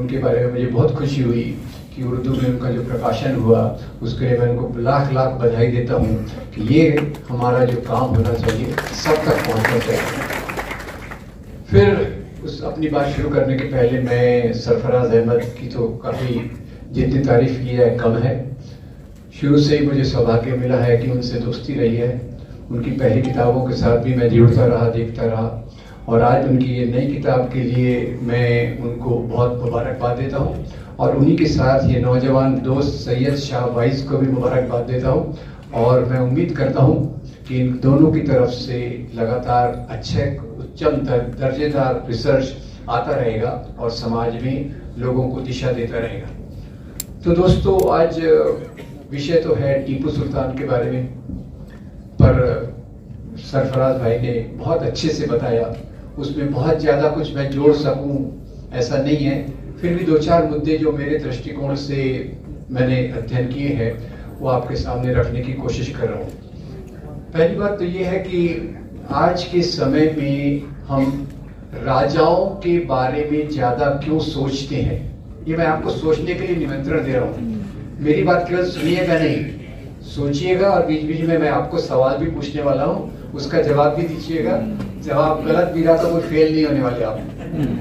उनके बारे में मुझे बहुत खुशी हुई कि उर्दू में उनका जो प्रकाशन हुआ उसके लिए मैं उनको लाख लाख बधाई देता हूँ कि ये हमारा जो काम होना चाहिए सब तक पहुँचना चाहिए। फिर उस अपनी बात शुरू करने के पहले मैं सरफराज अहमद की तो काफ़ी जितनी तारीफ की है कम है। शुरू से ही मुझे सौभाग्य मिला है कि उनसे दोस्ती रही है, उनकी पहली किताबों के साथ भी मैं जुड़ता रहा, देखता रहा, और आज उनकी ये नई किताब के लिए मैं उनको बहुत मुबारकबाद देता हूँ और उन्हीं के साथ ये नौजवान दोस्त सैयद शाह वाइस को भी मुबारकबाद देता हूँ। और मैं उम्मीद करता हूँ कि इन दोनों की तरफ से लगातार अच्छे उच्चम दर्जेदार रिसर्च आता रहेगा और समाज में लोगों को दिशा देता रहेगा। तो दोस्तों, आज विषय तो है टीपू सुल्तान के बारे में, पर सरफराज भाई ने बहुत अच्छे से बताया, उसमें बहुत ज़्यादा कुछ मैं जोड़ सकूं ऐसा नहीं है। फिर भी दो चार मुद्दे जो मेरे दृष्टिकोण से मैंने अध्ययन किए हैं वो आपके सामने रखने की कोशिश कर रहा हूँ। पहली बात तो ये है कि आज के समय में हम राजाओं के बारे में ज़्यादा क्यों सोचते हैं, ये मैं आपको सोचने के लिए निमंत्रण दे रहा हूँ। मेरी बात केवल सुनिएगा नहीं, सोचिएगा, और बीच बीच में मैं आपको सवाल भी पूछने वाला हूँ, उसका जवाब भी दीजिएगा। जवाब गलत भी रहा तो कोई फेल नहीं होने वाले आप,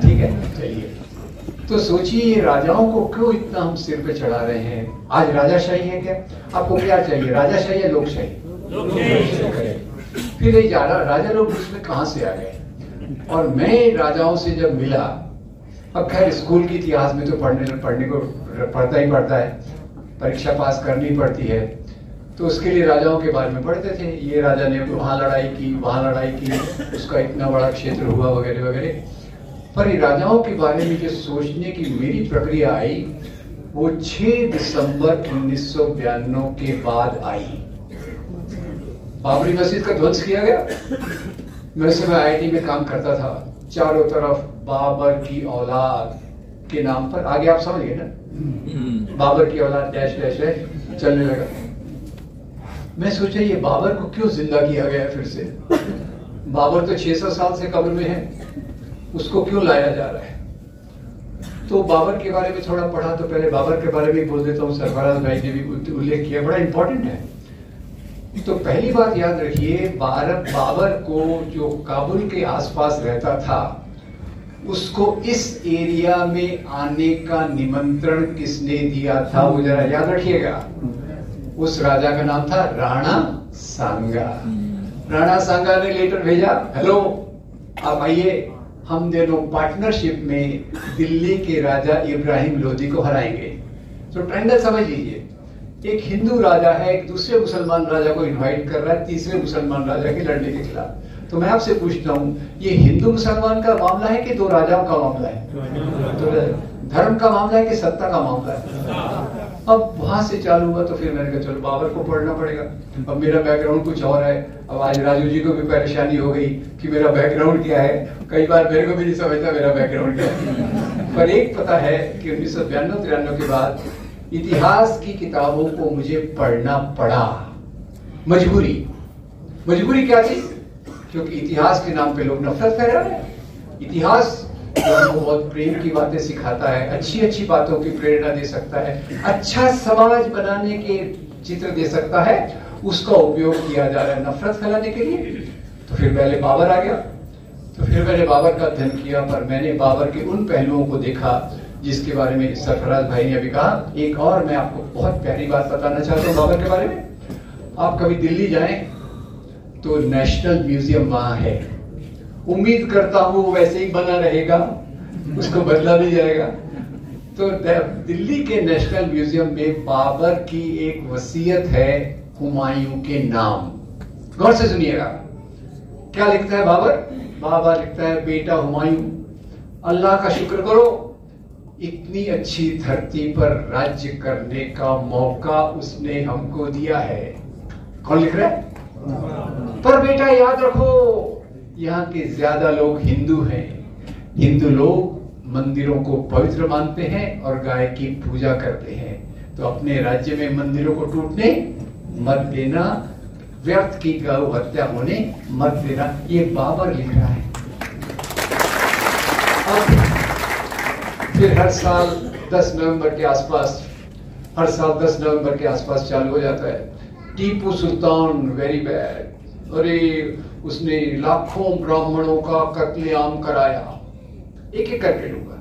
ठीक है? चलिए, तो सोचिए ये राजाओं को क्यों इतना हम सिर पे चढ़ा रहे हैं। आज राजाशाही है क्या? आपको क्या चाहिए, राजाशाही या लोकशाही? फिर ये राजा लोग उसमें कहाँ से आ गए? और मैं राजाओं से जब मिला, अब खैर स्कूल के इतिहास में तो पढ़ने को पढ़ता ही पड़ता है, परीक्षा पास करनी पड़ती है, तो उसके लिए राजाओं के बारे में पढ़ते थे। ये राजा ने वहाँ लड़ाई की, वहाँ लड़ाई की, उसका इतना बड़ा क्षेत्र हुआ, वगैरह वगैरह। पर ये राजाओं के बारे में जो सोचने की मेरी प्रक्रिया आई वो 6 दिसंबर 1992 के बाद आई। बाबरी मस्जिद का ध्वंस किया गया। मैं उस समय IIT में काम करता था, चारों तरफ बाबर की औलाद के नाम पर, आगे आप समझ गए ना, बाबर की औलाद डैश डैश डैश चलने लगा। मैं सोचा ये बाबर को क्यों जिंदा किया गया फिर से? बाबर तो 600 साल से कब्र में है, उसको क्यों लाया जा रहा है? तो बाबर के बारे में थोड़ा पढ़ा, तो पहले बाबर के बारे में बोल देता हूँ, सरफराज भाई ने भी उल्लेख किया, बड़ा इंपॉर्टेंट है। तो पहली बात याद रखिए, बाबर को जो काबुल के आसपास रहता था उसको इस एरिया में आने का निमंत्रण किसने दिया था वो जरा याद रखिएगा। उस राजा का नाम था राणा सांगा। राणा सांगा ने लेटर भेजा, हेलो आप आइए, हम दोनों पार्टनरशिप में दिल्ली के राजा इब्राहिम लोदी को हराएंगे। तो ट्रेंडल समझ लीजिए, एक हिंदू राजा है, एक दूसरे मुसलमान राजा को इनवाइट कर रहा है तीसरे मुसलमान राजा के लड़ने के खिलाफ। तो मैं आपसे पूछता हूँ, ये हिंदू मुसलमान का मामला है कि दो राजाओं का मामला है? तो धर्म का मामला है कि सत्ता का मामला है? अब वहां से चालू हुआ, तो फिर मैंने कहा चलो बाबर को पढ़ना पड़ेगा। अब मेरा बैकग्राउंड कुछ और है। अब आज राजू जी को भी परेशानी हो गई कि मेरा बैकग्राउंड क्या है, कई बार मेरे को भी नहीं समझता मेरा बैकग्राउंड क्या है। पर एक पता है कि 1992-93 के बाद इतिहास की किताबों को मुझे पढ़ना पड़ा, मजबूरी क्या थी? क्योंकि इतिहास के नाम पे लोग नफरत फैला रहे हैं। इतिहास हमको बहुत प्रेम की बातें सिखाता है, अच्छी अच्छी बातों की प्रेरणा दे सकता है, अच्छा समाज बनाने के चित्र दे सकता है, उसका उपयोग किया जा रहा है नफरत फैलाने के लिए। तो फिर पहले बाबर आ गया, तो फिर मैंने बाबर का अध्ययन किया, पर मैंने बाबर के उन पहलुओं को देखा जिसके बारे में सरफराज भाई ने अभी कहा। एक और मैं आपको बहुत प्यारी बात बताना चाहता हूँ बाबर के बारे में। आप कभी दिल्ली जाएं तो नेशनल म्यूजियम वहां है, उम्मीद करता हूं वैसे ही बना रहेगा, उसको बदला नहीं जाएगा। तो दिल्ली के नेशनल म्यूजियम में बाबर की एक वसीयत है हुमायूं के नाम। गौर से सुनिएगा, क्या लिखता है बाबर? बाबर लिखता है, बेटा हुमायूं, अल्लाह का शुक्र करो, इतनी अच्छी धरती पर राज्य करने का मौका उसने हमको दिया है। कौन लिख रहा है? पर बेटा याद रखो, यहाँ के ज्यादा लोग हिंदू हैं, हिंदू लोग मंदिरों को पवित्र मानते हैं और गाय की पूजा करते हैं, तो अपने राज्य में मंदिरों को टूटने मत देना, व्यर्थ की गौ हत्या होने मत देना। ये बाबर लिख रहा है। फिर हर साल 10 नवंबर के आसपास, हर साल 10 नवंबर के आसपास चालू हो जाता है, टीपू सुल्तान वेरी बैड, अरे उसने लाखों ब्राह्मणों का कत्लेआम कराया। एक एक करके लूंगा,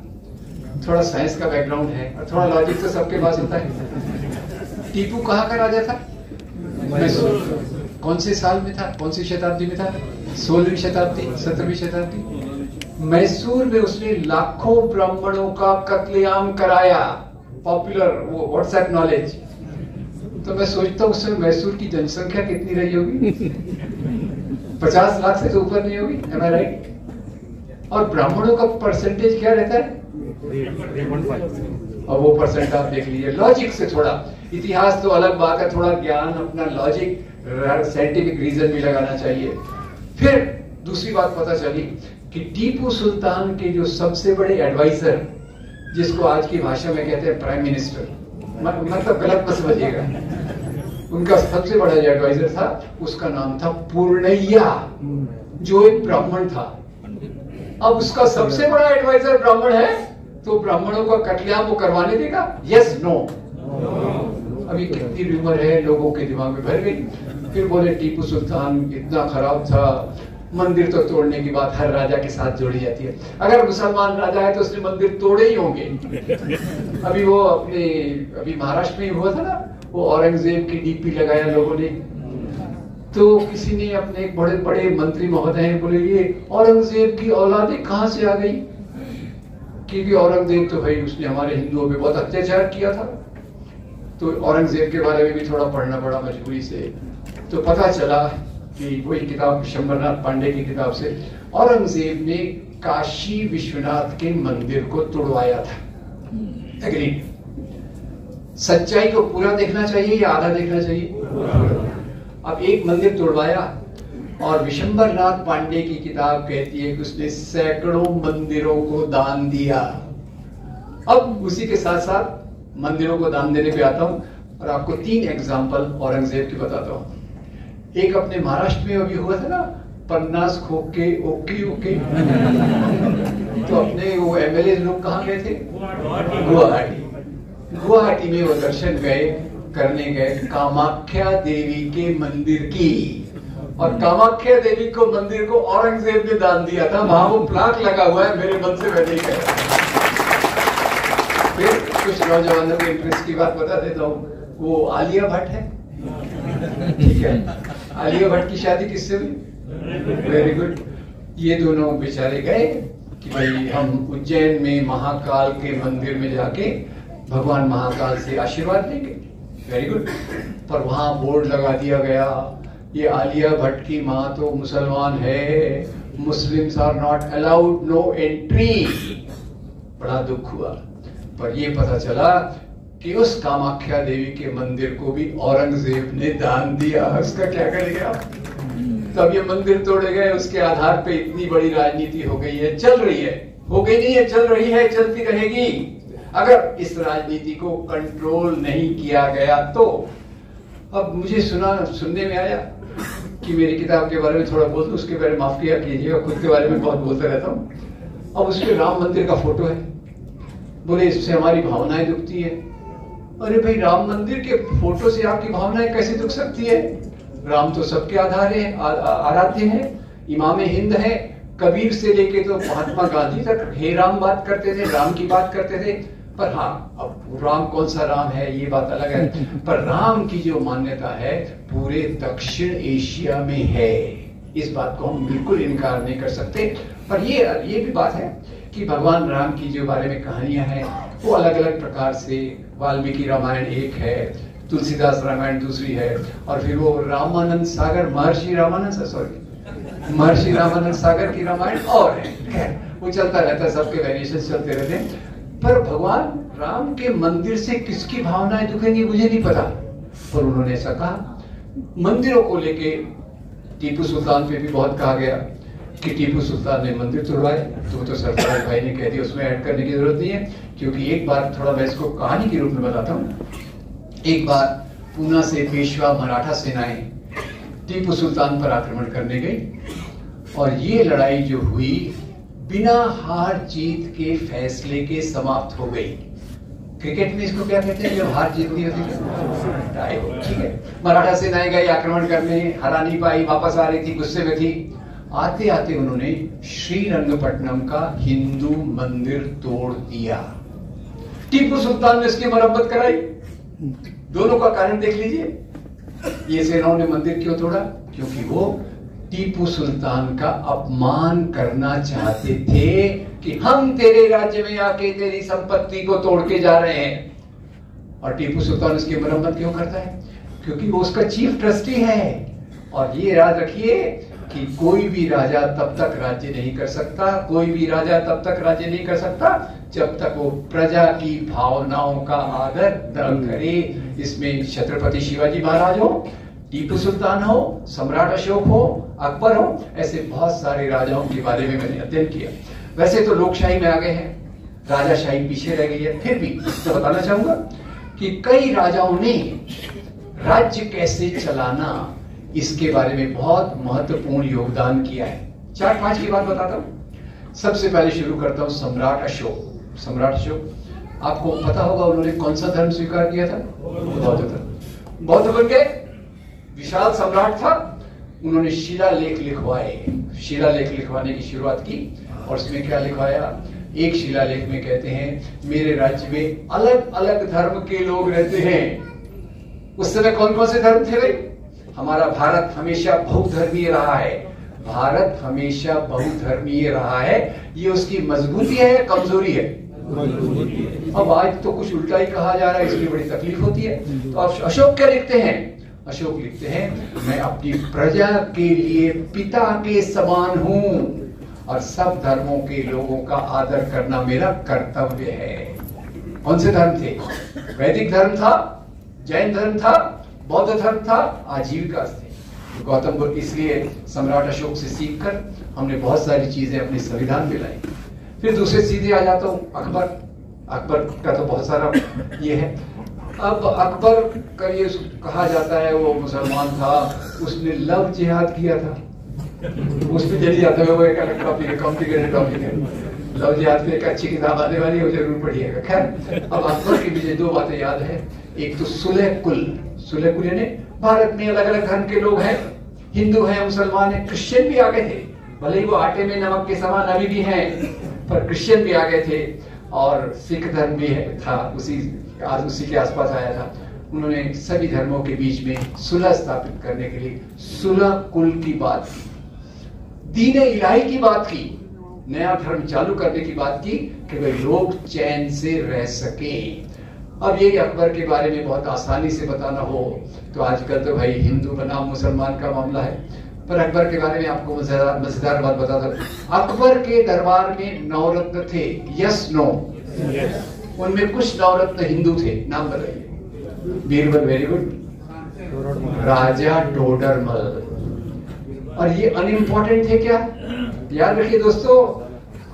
थोड़ा साइंस का बैकग्राउंड है और थोड़ा लॉजिक तो सबके पास होता है। टीपू कहाँ का राजा था? मैसूर। कौन से साल में था, कौन सी शताब्दी में था? 16वीं शताब्दी, 17वीं शताब्दी। मैसूर में उसने लाखों ब्राह्मणों का कत्लेआम कराया। पॉपुलर वो व्हाट्सएप नॉलेज। तो मैं सोचता हूँ उसमें मैसूर की जनसंख्या कितनी रही होगी? 50 लाख से तो ऊपर नहीं होगी, am I right? और ब्राह्मणों का परसेंटेज क्या रहता है? 3.5। और वो परसेंट आप देख लीजिए। लॉजिक से थोड़ा, इतिहास तो अलग बात है, थोड़ा ज्ञान, अपना लॉजिक, साइंटिफिक रीजन भी लगाना चाहिए। फिर दूसरी बात पता चली कि टीपू सुल्तान के जो सबसे बड़े एडवाइजर, जिसको आज की भाषा में कहते हैं प्राइम मिनिस्टर, मतलब गलत मत समझिएगा, उनका सबसे बड़ा जो एडवाइजर था उसका नाम था पूर्णैया, जो एक ब्राह्मण था। अब उसका सबसे बड़ा एडवाइजर ब्राह्मण है, तो ब्राह्मणों का कत्लेआम वो करवाने देगा? Yes no? अभी कितनी र्यूमर है लोगों के दिमाग में भर गई। फिर बोले टीपू सुल्तान इतना खराब था, मंदिर तो तोड़ने की बात हर राजा के साथ जोड़ी जाती है। अगर मुसलमान राजा है तो उसने मंदिर तोड़े ही होंगे। अभी वो अभी महाराष्ट्र में हुआ था ना, वो औरंगजेब की डीपी लगाया लोगों ने, तो किसी ने अपने एक बड़े बड़े मंत्री महोदय बोले ये औरंगजेब की औलादें कहां से आ गई? क्योंकि औरंगजेब तो भाई उसने हमारे हिंदुओं पे बहुत अत्याचार किया था। तो औरंगजेब के बारे में भी थोड़ा पढ़ना पड़ा मजबूरी से। तो पता चला कि वही किताब विशंबरनाथ पांडे की किताब से, औरंगजेब ने काशी विश्वनाथ के मंदिर को तोड़वाया था। एग्रीड। सच्चाई को पूरा देखना चाहिए या आधा देखना चाहिए? अब एक मंदिर तोड़वाया और विशंबरनाथ पांडे की किताब कहती है कि उसने सैकड़ों मंदिरों को दान दिया। अब उसी के साथ साथ मंदिरों को दान देने पे आता हूं और आपको 3 एग्जाम्पल औरंगजेब की बताता हूं। एक अपने महाराष्ट्र में अभी हुआ था ना, 50 खोके ओके ओके। तो अपने वो एमएलए लोग कहाँ गए थे? गुवाहाटी। गुवाहाटी में वो दर्शन करने गए कामाख्या देवी के मंदिर की, और कामाख्या देवी को मंदिर को औरंगजेब ने दान दिया था। वहां वो प्लाक लगा हुआ है, मेरे मन से मैं नहीं कह रहा। फिर कुछ नौजवानों के इंटरेस्ट की बात बता देता हूँ। वो आलिया भट्ट है, ठीक है, आलिया भट्ट की शादी किससे हुई? Very good. ये दोनों बेचारे गए कि भाई हम उज्जैन में महाकाल के मंदिर में जाके भगवान महाकाल से आशीर्वाद लेंगे। Very good. पर वहां बोर्ड लगा दिया गया, ये आलिया भट्ट की माँ तो मुसलमान है, Muslims are not allowed, no entry. बड़ा दुख हुआ। पर ये पता चला कि उस कामाख्या देवी के मंदिर को भी औरंगजेब ने दान दिया। उसका क्या करेंगे आप? तब ये मंदिर तोड़े गए, उसके आधार पे इतनी बड़ी राजनीति हो गई है, चल रही है, हो गई नहीं है, चल रही है, चलती रहेगी। अगर इस राजनीति को कंट्रोल नहीं किया गया तो। अब मुझे सुनने में आया कि मेरी किताब के बारे में थोड़ा बोल दूं, उसके बारे में माफ किया कीजिएगा, खुद के बारे में बहुत बोलता रहता हूँ। अब उसके राम मंदिर का फोटो है, बोले इससे हमारी भावनाएं दुखती है। अरे भाई, राम मंदिर के फोटो से आपकी भावनाएं कैसे दुख सकती है? राम तो सबके आधार है, आराध्य है, इमाम हिंद है। कबीर से लेके तो महात्मा गांधी तक हे राम बात करते थे, राम की बात करते थे। पर हाँ, अब राम कौन सा राम है ये बात अलग है, पर राम की जो मान्यता है पूरे दक्षिण एशिया में है, इस बात को हम बिल्कुल इनकार नहीं कर सकते। पर ये भी बात है कि भगवान राम की जो बारे में कहानियां हैं वो अलग अलग प्रकार से, वाल्मीकि रामायण एक है, तुलसीदास रामायण दूसरी है, और फिर वो रामानंद सागर, महर्षि रामानंद सागर की रामायण और है। वो चलता रहता है, सबके वेरिएशन चलते रहते हैं। पर भगवान राम के मंदिर से किसकी भावनाएं दुखेंगी मुझे नहीं पता, पर उन्होंने ऐसा कहा। मंदिरों को लेके टीपू सुल्तान पे भी बहुत कहा गया कि टीपू सुल्तान ने मंदिर तोड़वाए, तो सरदार भाई ने कह दिया उसमें ऐड करने की जरूरत नहीं है, क्योंकि एक बार थोड़ा मैं इसको कहानी के रूप में बताता हूँ। एक बार पूना से पेशवा मराठा सेनाएं टीपू सुल्तान पर आक्रमण करने गई, और ये लड़ाई जो हुई बिना हार जीत के फैसले के समाप्त हो गई। क्रिकेट में इसको क्या कहते हैं जब हार जीत नहीं होती? टाई हो। ठीक है, मराठा सेनाएं गई आक्रमण करने, हरा नहीं पाई, वापस आ रही थी, गुस्से में थी। आते आते उन्होंने श्रीरंगपट्टनम का हिंदू मंदिर तोड़ दिया। टीपू सुल्तान ने इसकी मरम्मत कराई। दोनों का कारण देख लीजिए। ये सेनाओं ने मंदिर क्यों तोड़ा? क्योंकि वो टीपू सुल्तान का अपमान करना चाहते थे कि हम तेरे राज्य में आके तेरी संपत्ति को तोड़ के जा रहे हैं। और टीपू सुल्तान उसकी मरम्मत क्यों करता है? क्योंकि वो उसका चीफ ट्रस्टी है। और ये याद रखिए कि कोई भी राजा तब तक राज्य नहीं कर सकता, कोई भी राजा तब तक राज्य नहीं कर सकता जब तक वो प्रजा की भावनाओं का आदर न करे। इसमें छत्रपति शिवाजी महाराज हो, टीपू सुल्तान हो, सम्राट अशोक हो, अकबर हो, ऐसे बहुत सारे राजाओं के बारे में मैंने अध्ययन किया। वैसे तो लोकशाही में आ गए हैं, राजाशाही पीछे रह गई है। फिर भी तो बताना चाहूंगा कि कई राजाओं ने राज्य कैसे चलाना इसके बारे में बहुत महत्वपूर्ण योगदान किया है। 4-5 की बात बताता हूं। सबसे पहले शुरू करता हूं सम्राट अशोक। सम्राट अशोक, आपको पता होगा उन्होंने कौन सा धर्म स्वीकार किया था? बौद्ध धर्म। बौद्ध बन गए, विशाल सम्राट था। उन्होंने शिलालेख लिखवाए, शिलालेख लिखवाने की शुरुआत की। और उसमें क्या लिखवाया? एक शिलालेख में कहते हैं मेरे राज्य में अलग अलग धर्म के लोग रहते हैं। उस समय कौन कौन से धर्म थे भाई? हमारा भारत हमेशा बहुधर्मीय रहा है। भारत हमेशा बहुधर्मीय रहा है। ये उसकी मजबूती है या कमजोरी है? अब आज तो कुछ उल्टा ही कहा जा रहा है, इसलिए बड़ी तकलीफ होती है। तो अब अशोक क्या लिखते हैं? अशोक लिखते हैं मैं अपनी प्रजा के लिए पिता के समान हूं और सब धर्मों के लोगों का आदर करना मेरा कर्तव्य है। कौन से धर्म थे? वैदिक धर्म था, जैन धर्म था, बौद्ध धर्म था, आजीविका थे। तो गौतम बुद्ध, इसलिए सम्राट अशोक से सीखकर हमने बहुत सारी चीजें अपने संविधान में लाई। फिर दूसरे सीधे आ जाता हूं अकबर। अकबर का तो बहुत सारा ये है। अब अकबर का ये कहा जाता है वो मुसलमान था, उसने लव जिहाद किया था। उसमें चली जाता है, वो एक अलग टॉपिक है, कॉम्प्लिकेटेड टॉपिक है। लव जिहाद पे एक अच्छी किताब आने वाली है, वो जरूर पढ़िएगा। खैर, अब अकबर के मुझे 2 बातें याद है। एक तो सुलह कुल यानी भारत में अलग अलग धर्म के लोग हैं, हिंदू हैं, मुसलमान हैं, क्रिश्चियन भी आ गए थे। भले ही वो आटे में नमक के समान अभी भी हैं, पर क्रिश्चियन भी आ गए थे। और सिख धर्म भी था, उसी के आसपास आया था। उन्होंने सभी धर्मों के बीच में सुलह स्थापित करने के लिए सुलह कुल की बात की, दीन इलाही की बात की, नया धर्म चालू करने की बात की कि भाई लोग चैन से रह सके। अब ये अकबर के बारे में बहुत आसानी से बताना हो तो आजकल तो भाई हिंदू बनाम मुसलमान का मामला है, पर अकबर के बारे में आपको मजेदार बात बताता हूं। अकबर के दरबार में 9 रत्न थे, यस नो? उनमें कुछ 9 रत्न हिंदू थे, नाम बताइए। Birbal, very good. राजा टोडरमल। और ये अनइम्पोर्टेंट थे क्या? याद रखिए दोस्तों,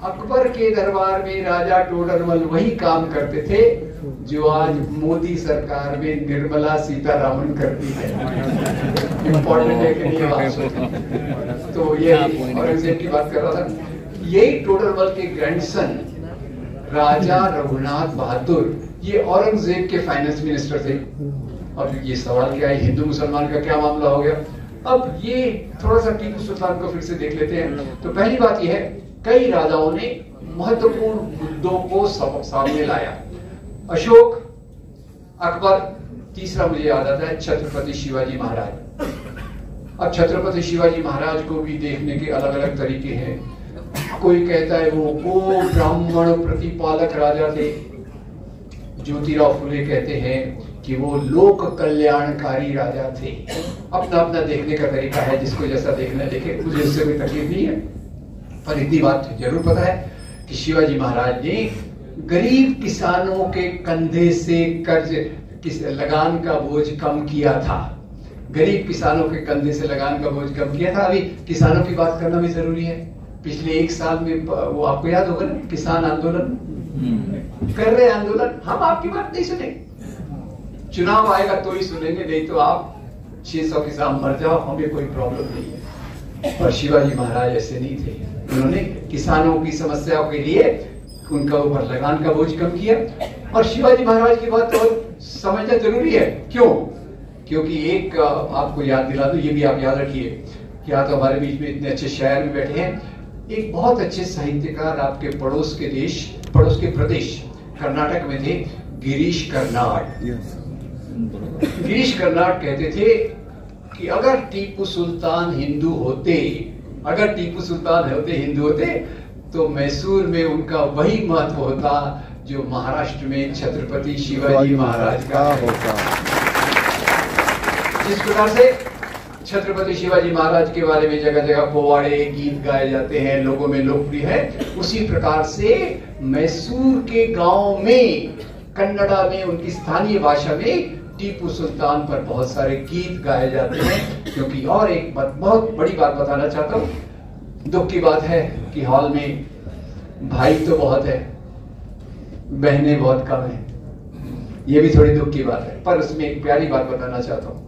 अकबर के दरबार में राजा टोडरमल वही काम करते थे जो आज मोदी सरकार में निर्मला सीतारामन करती है। इम्पोर्टेंट है कि नहीं बात? तो ये औरंगजेब की बात कर रहा था। यही टोडरमल के ग्रैंडसन राजा रघुनाथ बहादुर, ये औरंगजेब के फाइनेंस मिनिस्टर थे। अब ये सवाल क्या है, हिंदू मुसलमान का क्या मामला हो गया? अब ये थोड़ा सा टीपू सुल्तान को फिर से देख लेते हैं। तो पहली बात यह है, कई राजाओं ने महत्वपूर्ण मुद्दों को सामने लाया। अशोक, अकबर, तीसरा मुझे याद आता है छत्रपति शिवाजी महाराज। अब छत्रपति शिवाजी महाराज को भी देखने के अलग अलग तरीके हैं। कोई कहता है वो ब्राह्मण प्रतिपालक राजा थे। ज्योतिराव फुले कहते हैं कि वो लोक कल्याणकारी राजा थे। अपना अपना देखने का तरीका है, जिसको जैसा देखना देखे, मुझे उससे कोई तकलीफ नहीं है। पर इतनी बात जरूर पता है कि शिवाजी महाराज ने गरीब किसानों के कंधे से लगान का बोझ कम किया था। गरीब किसानों के कंधे से लगान का बोझ कम किया था। अभी किसानों की बात करना भी जरूरी है। पिछले 1 साल में वो आपको याद होगा ना, किसान आंदोलन कर रहे आंदोलन, हम आपकी बात नहीं सुनेंगे। चुनाव आएगा तो ही सुनेंगे, नहीं तो आप 600 किसान मर जाओ, हमें कोई प्रॉब्लम नहीं है। पर शिवाजी महाराज ऐसे नहीं थे। उन्होंने किसानों की समस्याओं के लिए उनका ऊपर लगान का बोझ कम किया। और शिवाजी महाराज की बात तो समझना जरूरी है। क्यों? क्योंकि एक आपको याद दिला दूं, ये भी आप याद रखिए कि आज तो हमारे बीच में इतने अच्छे शायर भी बैठे हैं। एक बहुत अच्छे साहित्यकार आपके पड़ोस के प्रदेश कर्नाटक में थे, गिरीश कर्नाड। गिरीश कर्नाड कहते थे कि अगर टीपू सुल्तान हिंदू होते तो मैसूर में उनका वही महत्व होता जो महाराष्ट्र में छत्रपति शिवाजी महाराज का होता। जिस प्रकार से छत्रपति शिवाजी महाराज के बारे में जगह जगह पोवाड़े गीत गाए जाते हैं, लोगों में लोकप्रिय है, उसी प्रकार से मैसूर के गांव में कन्नड़ा में उनकी स्थानीय भाषा में टीपू सुल्तान पर बहुत सारे गीत गाए जाते हैं। क्योंकि और एक बहुत बड़ी बात बताना चाहता हूँ, दुख की बात है कि हॉल में भाई तो बहुत है, बहनें बहुत कम है। ये भी थोड़ी दुख की बात है, पर उसमें एक प्यारी बात बताना चाहता हूँ।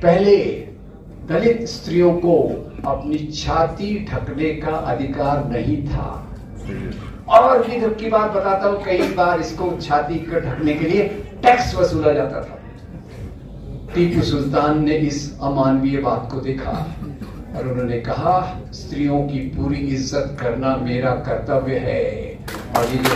पहले दलित स्त्रियों को अपनी छाती ढकने का अधिकार नहीं था। और भी दुख की बात बताता हूँ, कई बार इसको छाती को ढकने के लिए टैक्स वसूला जाता था। टीपू सुल्तान ने इस अमानवीय बात को देखा और उन्होंने कहा, स्त्रियों की पूरी इज्जत करना मेरा कर्तव्य है। और ये जो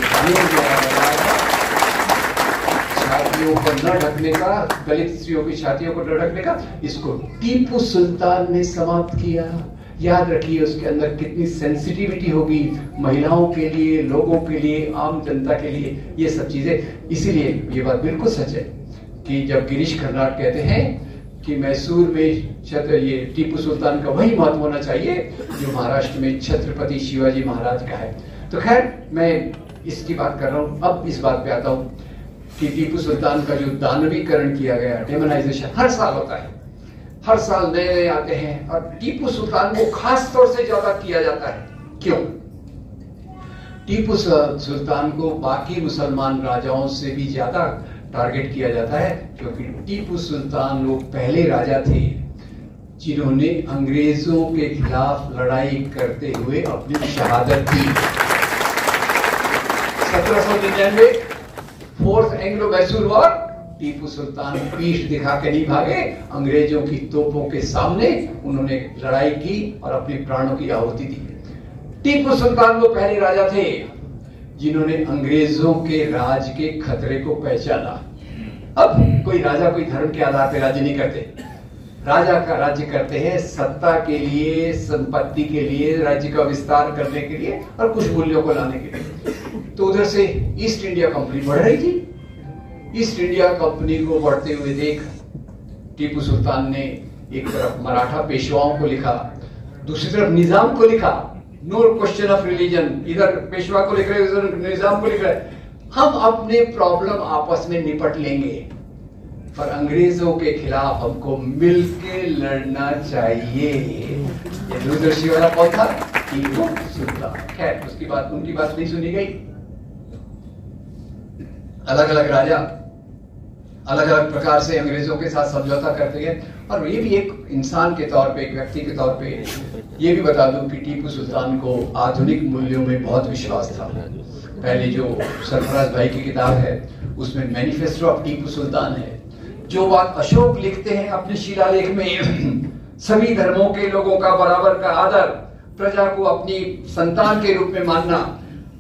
छातियों को न ढकने का, दलित स्त्रियों की छातियों को न ढकने का, इसको टीपू सुल्तान ने समाप्त किया। याद रखिए उसके अंदर कितनी सेंसिटिविटी होगी महिलाओं के लिए, लोगों के लिए, आम जनता के लिए, ये सब चीजें। इसीलिए ये बात बिल्कुल सच है कि जब गिरीश कर्नाड कहते हैं कि मैसूर में ये टीपू सुल्तान का वही महत्व होना चाहिए जो महाराष्ट्र में छत्रपति शिवाजी महाराज का है। तो खैर मैं इसकी बात कर रहा हूँ। अब इस बात पे आता हूँ कि टीपू सुल्तान का जो दानवीकरण किया गया, डेमोनाइजेशन, हर साल होता है, हर साल नए नए आते हैं और टीपू सुल्तान को खास तौर से ज्यादा किया जाता है। क्यों? टीपू सुल्तान को बाकी मुसलमान राजाओं से भी ज्यादा टारगेट किया जाता है क्योंकि टीपू सुल्तान वो पहले राजा थे जिन्होंने अंग्रेजों के खिलाफ लड़ाई करते हुए अपनी शहादत दी। 1799 fourth Anglo Mysore war, Tipu Sultan पीठ दिखा के नहीं भागे, अंग्रेजों की तोपों के सामने उन्होंने लड़ाई की और अपने प्राणों की आहुति दी। टीपू सुल्तान वो पहले राजा थे जिन्होंने अंग्रेजों के राज के खतरे को पहचाना। अब कोई राजा कोई धर्म के आधार पर राज्य नहीं करते, राजा का राज्य करते हैं सत्ता के लिए, संपत्ति के लिए, राज्य का विस्तार करने के लिए और कुछ मूल्यों को लाने के लिए। तो उधर से ईस्ट इंडिया कंपनी बढ़ रही थी। ईस्ट इंडिया कंपनी को बढ़ते हुए देख टीपू सुल्तान ने एक तरफ मराठा पेशवाओं को लिखा, दूसरी तरफ निजाम को लिखा। नो क्वेश्चन ऑफ रिलीजन, इधर पेशवा को लिख रहे, उधर निजाम को लिख रहे, हम अपने प्रॉब्लम आपस में निपट लेंगे पर अंग्रेजों के खिलाफ हमको मिलके लड़ना चाहिए। ये दूरदर्शी वाला कौन था? टीपू सुल्तान। खैर उसकी बात, उनकी बात नहीं सुनी गई। अलग अलग राजा अलग अलग प्रकार से अंग्रेजों के साथ समझौता करते गए। और ये भी एक इंसान के तौर पे, एक व्यक्ति के तौर पे ये भी बता दूं कि टीपू सुल्तान को आधुनिक मूल्यों में बहुत विश्वास था। पहले जो सरफराज भाई की किताब है उसमें मैनिफेस्टो ऑफ टीपू सुल्तान है। जो बात अशोक लिखते हैं अपने शिलालेख में, सभी धर्मों के लोगों का बराबर का आदर, प्रजा को अपनी संतान के रूप में मानना,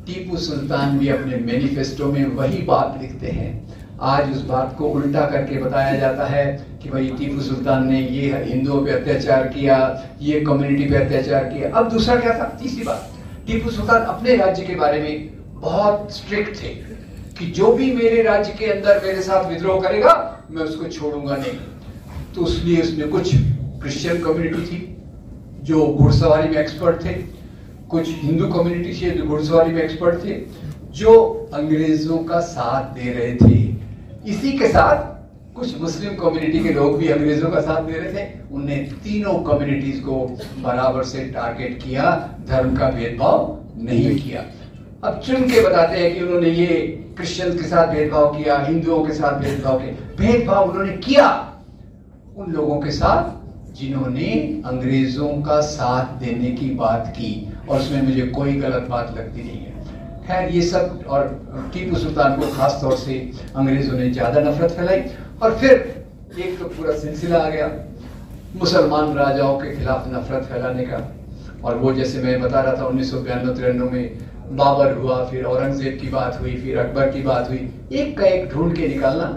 टीपू सुल्तान भी अपने मैनिफेस्टो में वही बात लिखते हैं। आज उस बात को उल्टा करके बताया जाता है कि भाई टीपू सुल्तान ने ये हिंदुओं पे अत्याचार किया, ये कम्युनिटी पे अत्याचार किया। अब दूसरा क्या था? तीसरी बात, टीपू सुल्तान अपने राज्य के बारे में बहुत स्ट्रिक्ट थे कि जो भी मेरे राज्य के अंदर मेरे साथ विद्रोह करेगा मैं उसको छोड़ूंगा नहीं। तो इसलिए उसमें कुछ क्रिश्चियन कम्युनिटी थी जो घुड़सवारी में एक्सपर्ट थे, कुछ हिंदू कम्युनिटी थी जो घुड़सवारी में एक्सपर्ट थे, जो अंग्रेजों का साथ दे रहे थे। इसी के साथ कुछ मुस्लिम कम्युनिटी के लोग भी अंग्रेजों का साथ दे रहे थे। उनने तीनों कम्युनिटीज को बराबर से टारगेट किया, धर्म का भेदभाव नहीं किया। अब चुन के बताते हैं कि उन्होंने ये क्रिश्चियन के साथ भेदभाव किया, हिंदुओं के साथ भेदभाव किया। भेदभाव उन्होंने किया उन लोगों के साथ जिन्होंने अंग्रेजों का साथ देने की बात की, और उसमें मुझे कोई गलत बात लगती नहीं है। खैर ये सब, और टीपू सुल्तान को खास तौर से अंग्रेजों ने ज्यादा नफरत फैलाई, और फिर एक तो पूरा सिलसिला आ गया मुसलमान राजाओं के खिलाफ नफरत फैलाने का। और वो जैसे मैं बता रहा था 1992-93 में बाबर हुआ, फिर औरंगजेब की बात हुई, फिर अकबर की बात हुई, एक का एक ढूंढ के निकालना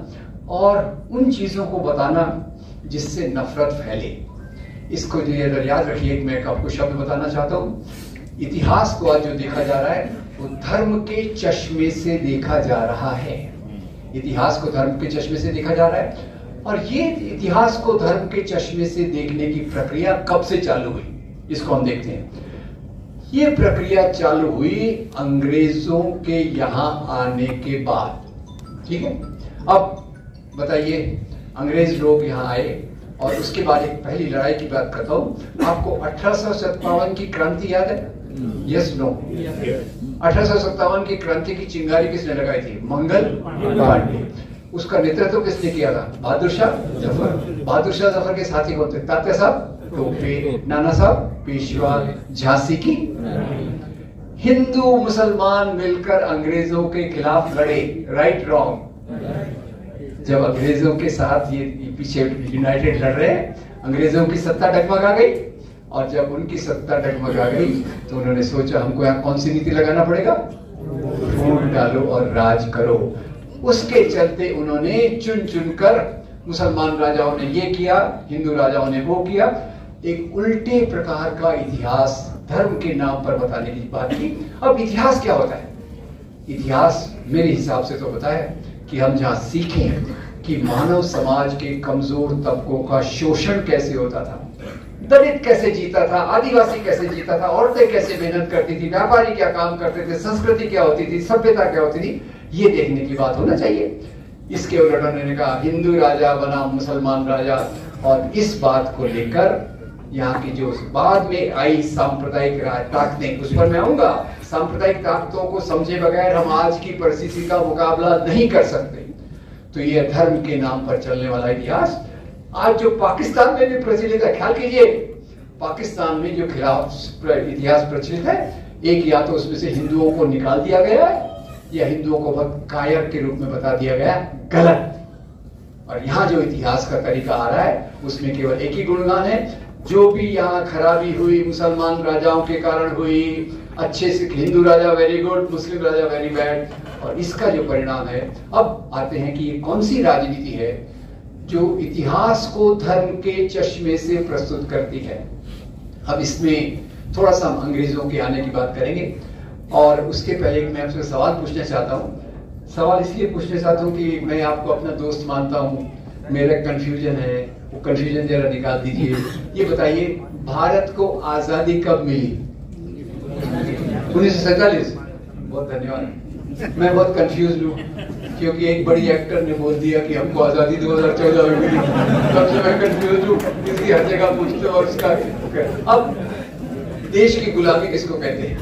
और उन चीजों को बताना जिससे नफरत फैले। इसको जो अगर याद रखिए, मैं आपको शब्द बताना चाहता हूँ, इतिहास को आज जो देखा जा रहा है वो धर्म के चश्मे से देखा जा रहा है। इतिहास को धर्म के चश्मे से देखा जा रहा है, और ये इतिहास को धर्म के चश्मे से देखने की प्रक्रिया कब से चालू हुई, इसको हम देखते हैं। ये प्रक्रिया चालू हुई अंग्रेजों के यहां आने के बाद। ठीक है, अब बताइए, अंग्रेज लोग यहां आए और उसके बाद एक पहली लड़ाई की बात करता हूं। आपको 1857 की क्रांति याद है? Yes no? 1857 की क्रांति की चिंगारी किसने लगाई थी? मंगल पांडे। उसका नेतृत्व किसने किया था? बहादुर शाह जफर। बहादुर शाह जफर के साथी कौन थे? तात्या साहब टोपे, नाना साहब पेशवा, झांसी की। हिंदू मुसलमान मिलकर अंग्रेजों के खिलाफ लड़े। Right wrong? जब अंग्रेजों के साथ ये पीछे यूनाइटेड लड़ रहे हैं, अंग्रेजों की सत्ता डगमगा गई, और जब उनकी सत्ता डगमगा गई तो उन्होंने सोचा हमको यहाँ कौन सी नीति लगाना पड़ेगा? फूट डालो और राज करो। उसके चलते उन्होंने चुन चुनकर, मुसलमान राजाओं ने ये किया, हिंदू राजाओं ने वो किया, एक उल्टे प्रकार का इतिहास धर्म के नाम पर बताने की बात की। अब इतिहास क्या होता है? इतिहास मेरे हिसाब से तो बताया कि हम जहां सीखें कि मानव समाज के कमजोर तबकों का शोषण कैसे होता था, दलित कैसे जीता था, आदिवासी कैसे जीता था, औरतें कैसे मेहनत करती थी, व्यापारी क्या काम करते थे, संस्कृति क्या होती थी, सभ्यता क्या होती थी, ये देखने की बात होना चाहिए। इसके उलट उन्होंने कहा हिंदू राजा बनाम मुसलमान राजा, और इस बात को लेकर यहाँ की जो बाद में आई सांप्रदायिक ताकतें, उस पर मैं आऊंगा। सांप्रदायिक ताकतों को समझे बगैर हम आज की परिस्थिति का मुकाबला नहीं कर सकते। तो ये धर्म के नाम पर चलने वाला इतिहास आज जो पाकिस्तान में भी प्रचलित है, ख्याल कीजिए, पाकिस्तान में जो खिलाफ इतिहास प्रचलित है, एक या तो उसमें से हिंदुओं को निकाल दिया गया है, या हिंदुओं को बहुत कायर के रूप में बता दिया गया गलत। और यहाँ जो इतिहास का तरीका आ रहा है उसमें केवल एक ही गुणगान है, जो भी यहाँ खराबी हुई मुसलमान राजाओं के कारण हुई, अच्छे से हिंदू राजा वेरी गुड, मुस्लिम राजा वेरी बैड, और इसका जो परिणाम है। अब आते हैं कि ये कौन सी राजनीति है जो इतिहास को धर्म के चश्मे से प्रस्तुत करती है। अब इसमें थोड़ा सा हम अंग्रेजों के आने की बात करेंगे, और उसके पहले मैं आपसे सवाल पूछना चाहता हूँ। सवाल इसलिए पूछना चाहता हूँ कि मैं आपको अपना दोस्त मानता हूँ, मेरा कंफ्यूजन है, वो कंफ्यूजन जरा निकाल दीजिए। ये बताइए, भारत को आजादी कब मिली? 1947। बहुत धन्यवाद। मैं बहुत कंफ्यूज हूँ क्योंकि एक बड़ी एक्टर ने बोल दिया कि हमको आजादी 2014 में मिली। तब से मैं कंफ्यूज हूँ, इसकी हर जगह पूछते हो। और उसका अब देश की गुलामी किसको कहते हैं?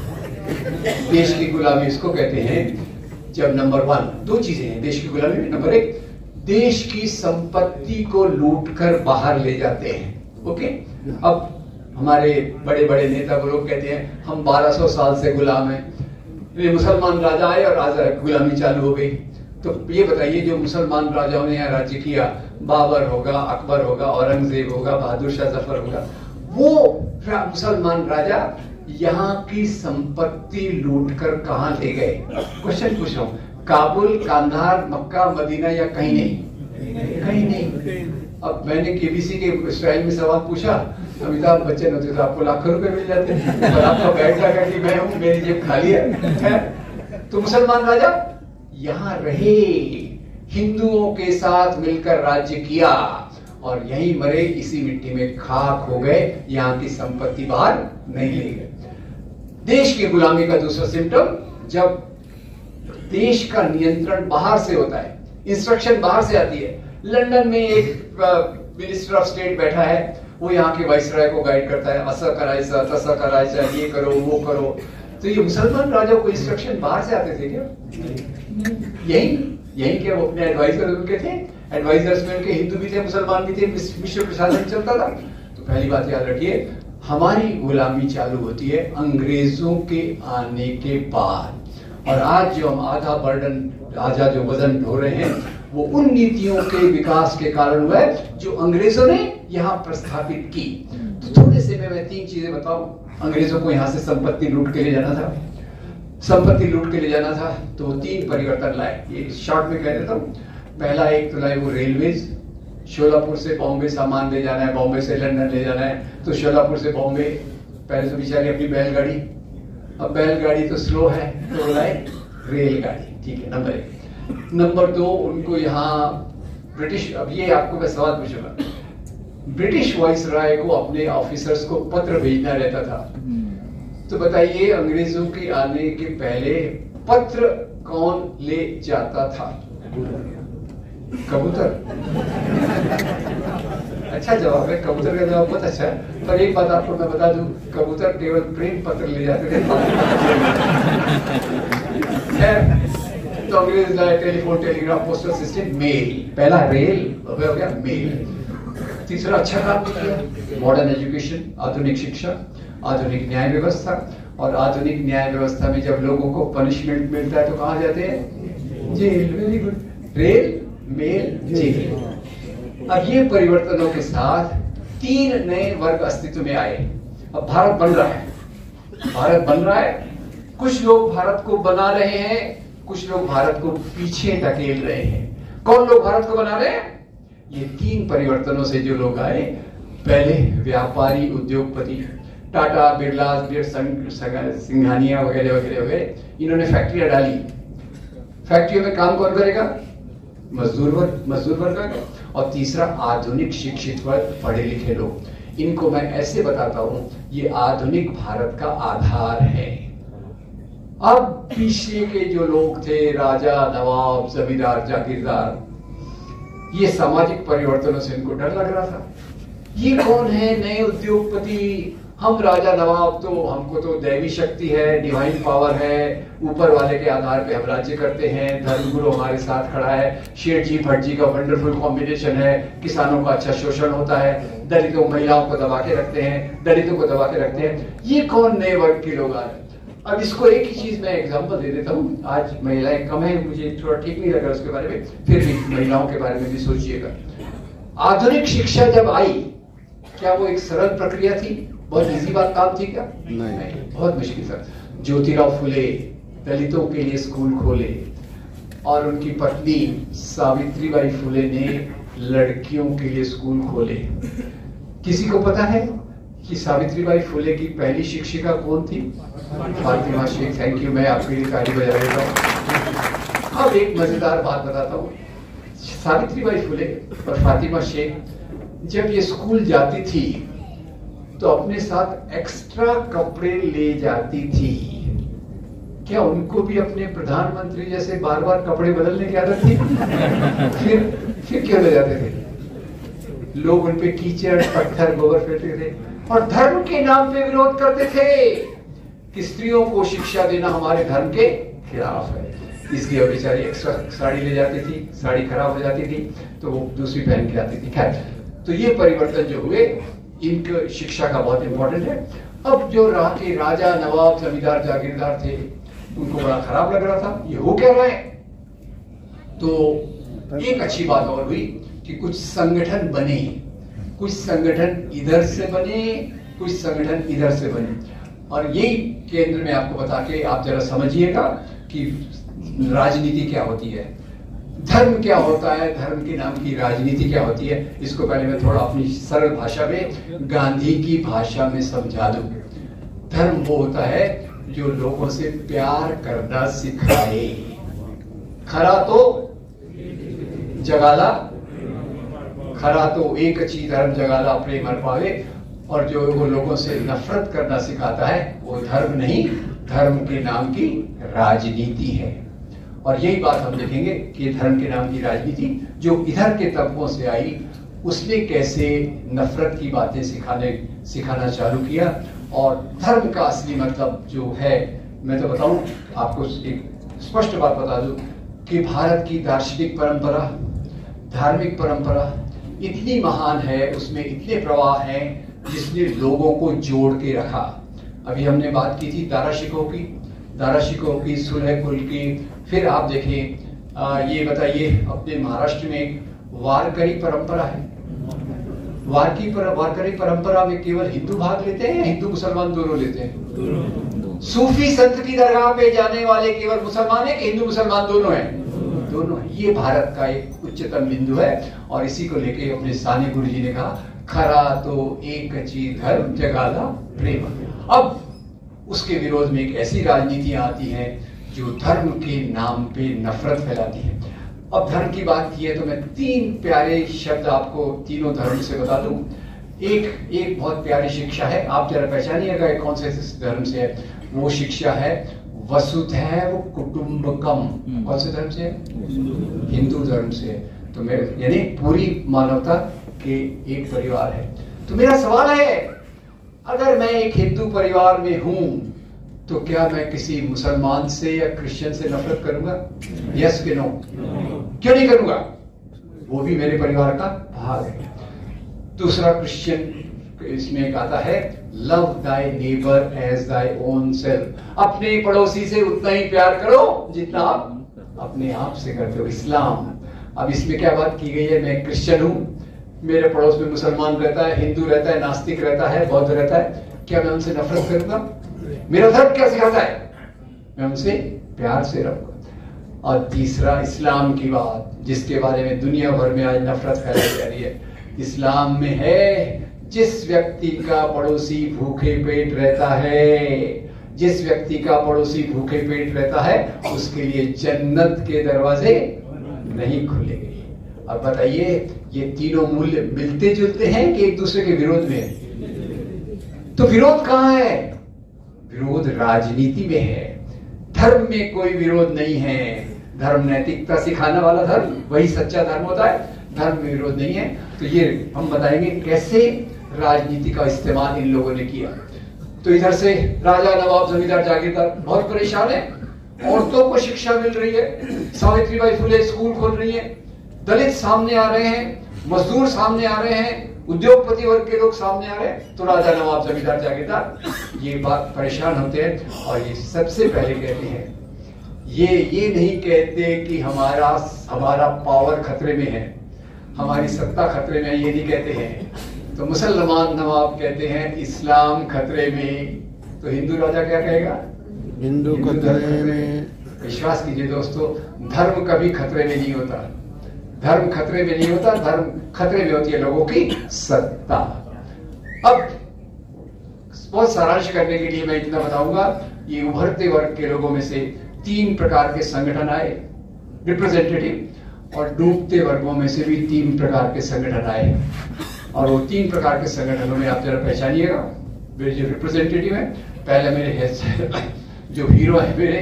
देश की गुलामी इसको कहते हैं जब नंबर 1 दो चीजें हैं देश की गुलामी में। नंबर 1, देश की संपत्ति को लूटकर बाहर ले जाते हैं। ओके, अब हमारे बड़े बड़े नेता वो लोग कहते हैं हम 1200 साल से गुलाम हैं, ये मुसलमान राजा आए और आज गुलामी चालू हो गई। तो ये बताइए, जो मुसलमान राजाओं ने यहाँ राज्य किया, बाबर होगा, अकबर होगा, औरंगजेब होगा, बहादुर शाह जफर होगा, वो मुसलमान राजा यहाँ की संपत्ति लूटकर कहाँ ले गए? क्वेश्चन पूछ रहा हूँ, काबुल, कांधार, मक्का, मदीना, या कहीं नहीं? कहीं नहीं। अब मैंने केबीसी के स्टाइल में सवाल पूछा, अमिताभ बच्चन होते तो आपको लाखों रुपए मिल जाते, और आपका बैठ लगा कि मैं हूँ, मेरी जेब खाली है। तो मुसलमान राजा यहाँ रहे, हिंदुओं के साथ मिलकर राज्य किया, और यहीं मरे, इसी मिट्टी में खाक हो गए, यहाँ की संपत्ति बाहर नहीं ले गए। देश की गुलामी का दूसरा सिम्टम, जब देश का नियंत्रण बाहर से होता है, इंस्ट्रक्शन बाहर से आती है। लंदन में एक मिनिस्टर ऑफ स्टेट बैठा है, वो यहाँ के वाइसराय को गाइड करता है, ऐसा कराइसा, तसा कराइसा, ये करो, वो करो। तो ये मुसलमान राजा को इंस्ट्रक्शन बाहर से आते थे क्या? यही क्या वो अपने एडवाइजर उनके थे, एडवाइजर्स में उनके हिंदू भी थे, मुसलमान भी थे, मिश्र प्रशासन चलता था। तो पहली बात याद रखिए, हमारी गुलामी चालू होती है अंग्रेजों के आने के बाद। और आज जो हम आधा जो वजन ढो रहे हैं वो उन नीतियों के विकास के कारण हुआ है जो अंग्रेजों ने यहाँ प्रस्थापित की। तो थोड़े से मैं 3 चीजें बताऊं। अंग्रेजों को यहाँ से संपत्ति लूट के ले जाना था, तो 3 परिवर्तन लाए। ये शॉर्ट में कह देता हूँ। पहला एक तो लाए वो रेलवेज। शोलापुर से बॉम्बे सामान ले जाना है, बॉम्बे से लंदन ले जाना है, तो शोलापुर से बॉम्बे। पहले तो बेचारी अपनी बैलगाड़ी, अब बैलगाड़ी तो स्लो है तो लाए रेलगाड़ी। ठीक है, नंबर 1। नंबर 2, उनको यहाँ ब्रिटिश, अब ये आपको मैं सवाल पूछूंगा, ब्रिटिश वाइसराय को अपने ऑफिसर्स को पत्र भेजना रहता था, तो बताइए अंग्रेजों के आने के पहले पत्र कौन ले जाता था? कबूतर। अच्छा जवाब है, कबूतर का जवाब बहुत अच्छा है। पर एक बात आपको मैं बता दूं, कबूतर केवल प्रेम पत्र ले जाते थे। तो अंग्रेज लाए telephone, telegraph, postal system, mail. पहला रेल हो गया, मेल। तीसरा अच्छा काम किया, मॉडर्न एजुकेशन, आधुनिक शिक्षा, आधुनिक न्याय व्यवस्था। और आधुनिक न्याय व्यवस्था में जब लोगों को पनिशमेंट मिलता है तो कहाँ जाते हैं? Jail. Very good. Rail, mail, jail. अब ये परिवर्तनों के साथ 3 नए वर्ग अस्तित्व में आए। अब भारत बन रहा है। कुछ लोग भारत को बना रहे हैं, कुछ लोग भारत को पीछे धकेल रहे हैं। कौन लोग भारत को बना रहे हैं? ये 3 परिवर्तनों से जो लोग आए, पहले व्यापारी उद्योगपति, टाटा, बिरला, सिंघानिया वगैरह वगैरह, इन्होंने फैक्ट्रियां डाली। फैक्ट्रियों में काम कौन करेगा? मजदूर वर्ग। और तीसरा आधुनिक शिक्षित वर्ग, पढ़े लिखे लोग। इनको मैं ऐसे बताता हूं, ये आधुनिक भारत का आधार है। अब पीछे के जो लोग थे, राजा, नवाब, जमींदार, जागीरदार, ये सामाजिक परिवर्तनों से इनको डर लग रहा था। ये कौन है नए उद्योगपति? हम राजा नवाब तो, हमको तो दैवी शक्ति है, डिवाइन पावर है, ऊपर वाले के आधार पे हम राज्य करते हैं, धर्मगुरु हमारे साथ खड़ा है, शेठ जी भट्ट जी का वंडरफुल कॉम्बिनेशन है, किसानों का अच्छा शोषण होता है, दलितों महिलाओं को दबा के रखते हैं, दलितों को दबा के रखते हैं। ये कौन नए वर्ग के लोग आ रहे हैं? अब इसको एक ही चीज मैं एग्जांपल दे देता हूँ। आज महिलाएं कम है, मुझे थोड़ा ठीक नहीं लगा उसके बारे में, फिर भी महिलाओं के बारे में भी सोचिएगा। आधुनिक शिक्षा जब आई, क्या वो एक सरल प्रक्रिया थी? बहुत इजी बात काम थी क्या? नहीं, बहुत मुश्किल था। ज्योतिराव फुले दलितों के लिए स्कूल खोले और उनकी पत्नी सावित्रीबाई फुले ने लड़कियों के लिए स्कूल खोले। किसी को पता है कि सावित्रीबाई फुले की पहली शिक्षिका कौन थी? फातिमा शेख। थैंक यू, मैं आपके लिए ताली बजा देता हूँ। अब एक मजेदार बात बताता हूँ। सावित्रीबाई फुले और फातिमा शेख जब ये स्कूल जाती थी तो अपने साथ एक्स्ट्रा कपड़े ले जाती थी। क्या उनको भी अपने प्रधानमंत्री जैसे बार बार कपड़े बदलने की आदत थी? फिर क्यों ले जाते थे? लोग उन पे कीचड़, पत्थर, गोबर फेंकते थे और धर्म के नाम पे विरोध करते थे कि स्त्रियों को शिक्षा देना हमारे धर्म के खिलाफ है। इसलिए वो बेचारी एक्स्ट्रा साड़ी ले जाती थी, साड़ी खराब हो जाती थी तो वो दूसरी पहन के आती थी। खैर, तो ये परिवर्तन जो हुए, इनकी शिक्षा का बहुत इंपॉर्टेंट है। अब जो राजा, नवाब, जमींदार, जागीरदार थे, उनको बड़ा खराब लग रहा था ये हो क्या रहा है। तो एक अच्छी बात और हुई कि कुछ संगठन बने, कुछ संगठन इधर से बने, कुछ संगठन इधर से बने। और यही केंद्र में आपको बता के आप जरा समझिएगा कि राजनीति क्या होती है, धर्म क्या होता है, धर्म के नाम की राजनीति क्या होती है। इसको पहले मैं थोड़ा अपनी सरल भाषा में, गांधी की भाषा में समझा दूं। धर्म वो होता है जो लोगों से प्यार करना सिखाए। खरा तो जगाला, खरा तो एक अच्छी धर्म जगाला प्रेम अर्पावे। और जो वो लोगों से नफरत करना सिखाता है वो धर्म नहीं, धर्म के नाम की राजनीति है। और यही बात हम देखेंगे कि धर्म के नाम की राजनीति जो इधर के तबकों से आई, उसने कैसे नफरत की बातें सिखाना चालू किया। और धर्म का असली मतलब जो है, मैं तो बताऊं आपको, एक स्पष्ट बात बता दूं कि भारत की दार्शनिक परंपरा, धार्मिक परंपरा इतनी महान है, उसमें इतने प्रवाह हैं जिसने लोगों को जोड़ के रखा। अभी हमने बात की थी दारा शिकोह की, सुलह कुल की। फिर आप देखें, ये बताइए, अपने महाराष्ट्र में एक वारकरी परंपरा है। वारकरी परंपरा में केवल हिंदू भाग लेते हैं, हिंदू मुसलमान दोनों लेते हैं? सूफी संत की दरगाह पे जाने वाले केवल मुसलमान है कि हिंदू मुसलमान दोनों हैं? दोनों है। ये भारत का एक उच्चतम बिंदु है। और इसी को लेके अपने साने गुरु जी ने कहा, खरा तो एकची धर्म जगाला प्रेम। अब उसके विरोध में एक ऐसी राजनीतियां आती हैं जो धर्म के नाम पे नफरत फैलाती है। अब धर्म की बात की है तो मैं 3 प्यारे शब्द आपको तीनों धर्म से बता दूं। एक बहुत प्यारी शिक्षा है, आप जरा पहचानिएगा कौन से धर्म से है। वो शिक्षा है वसुधैव कुटुंबकम। कौन से धर्म से है? हिंदू धर्म से है। तो मैं यानी पूरी मानवता के एक परिवार है। तो मेरा सवाल है, अगर मैं एक हिंदू परिवार में हूं तो क्या मैं किसी मुसलमान से या क्रिश्चियन से नफरत करूंगा? यस कि नो? क्यों नहीं करूंगा? वो भी मेरे परिवार का भाग है। दूसरा क्रिश्चियन इसमें एक आता है, लव दाई नेबर एज दाई ओन सेल्फ। अपने पड़ोसी से उतना ही प्यार करो जितना आप अपने आप से करते हो। इस्लाम। अब इसमें क्या बात की गई है, मैं क्रिश्चियन हूं, मेरे पड़ोस में मुसलमान रहता है, हिंदू रहता है, नास्तिक रहता है, बौद्ध रहता है, क्या मैं उनसे नफरत करूंगा? मेरा धर्म क्या सिखाता है? मैं उनसे प्यार से रहूंगा। और तीसरा इस्लाम की बात, जिसके बारे में दुनिया भर में आज नफरत फैलाई जा रही है। इस्लाम में है, जिस व्यक्ति का पड़ोसी भूखे पेट रहता है, जिस व्यक्ति का पड़ोसी भूखे पेट रहता है, उसके लिए जन्नत के दरवाजे नहीं खुलेंगे। अब बताइए, ये तीनों मूल्य मिलते जुलते हैं कि एक दूसरे के विरोध में है? तो विरोध कहां है? विरोध राजनीति में है। धर्म में कोई विरोध नहीं है। धर्म नैतिकता सिखाने वाला धर्म, वही सच्चा धर्म होता है। धर्म में विरोध नहीं है। तो ये हम बताएंगे कैसे राजनीति का इस्तेमाल इन लोगों ने किया। तो इधर से राजा, नवाब, जमींदार, जागीरदार बहुत परेशान है। औरतों को शिक्षा मिल रही है, सावित्रीबाई फुले स्कूल खोल रही है, दलित सामने आ रहे हैं, मजदूर सामने आ रहे हैं, उद्योगपति वर्ग के लोग सामने आ रहे हैं। तो राजा, नवाब, जमींदार, जागीरदार ये बात परेशान होते हैं। और ये सबसे पहले कहते हैं, ये नहीं कहते कि हमारा पावर खतरे में है, हमारी सत्ता खतरे में है, ये नहीं कहते हैं। तो मुसलमान नवाब कहते हैं इस्लाम खतरे में। तो हिंदू राजा क्या कहेगा? हिंदू खतरे में। विश्वास कीजिए दोस्तों, धर्म कभी खतरे में नहीं होता। धर्म खतरे में नहीं होता, धर्म खतरे में होती है लोगों की सत्ता। अब बहुत सारांश करने के लिए मैं इतना बताऊंगा, ये उभरते वर्ग के लोगों में से 3 प्रकार के संगठन आए, रिप्रेजेंटेटिव, और डूबते वर्गों में से भी 3 प्रकार के संगठन आए। और वो 3 प्रकार के संगठनों में आप जरा पहचानिएगा। मेरे जो रिप्रेजेंटेटिव है, पहले मेरे जो हीरो है मेरे,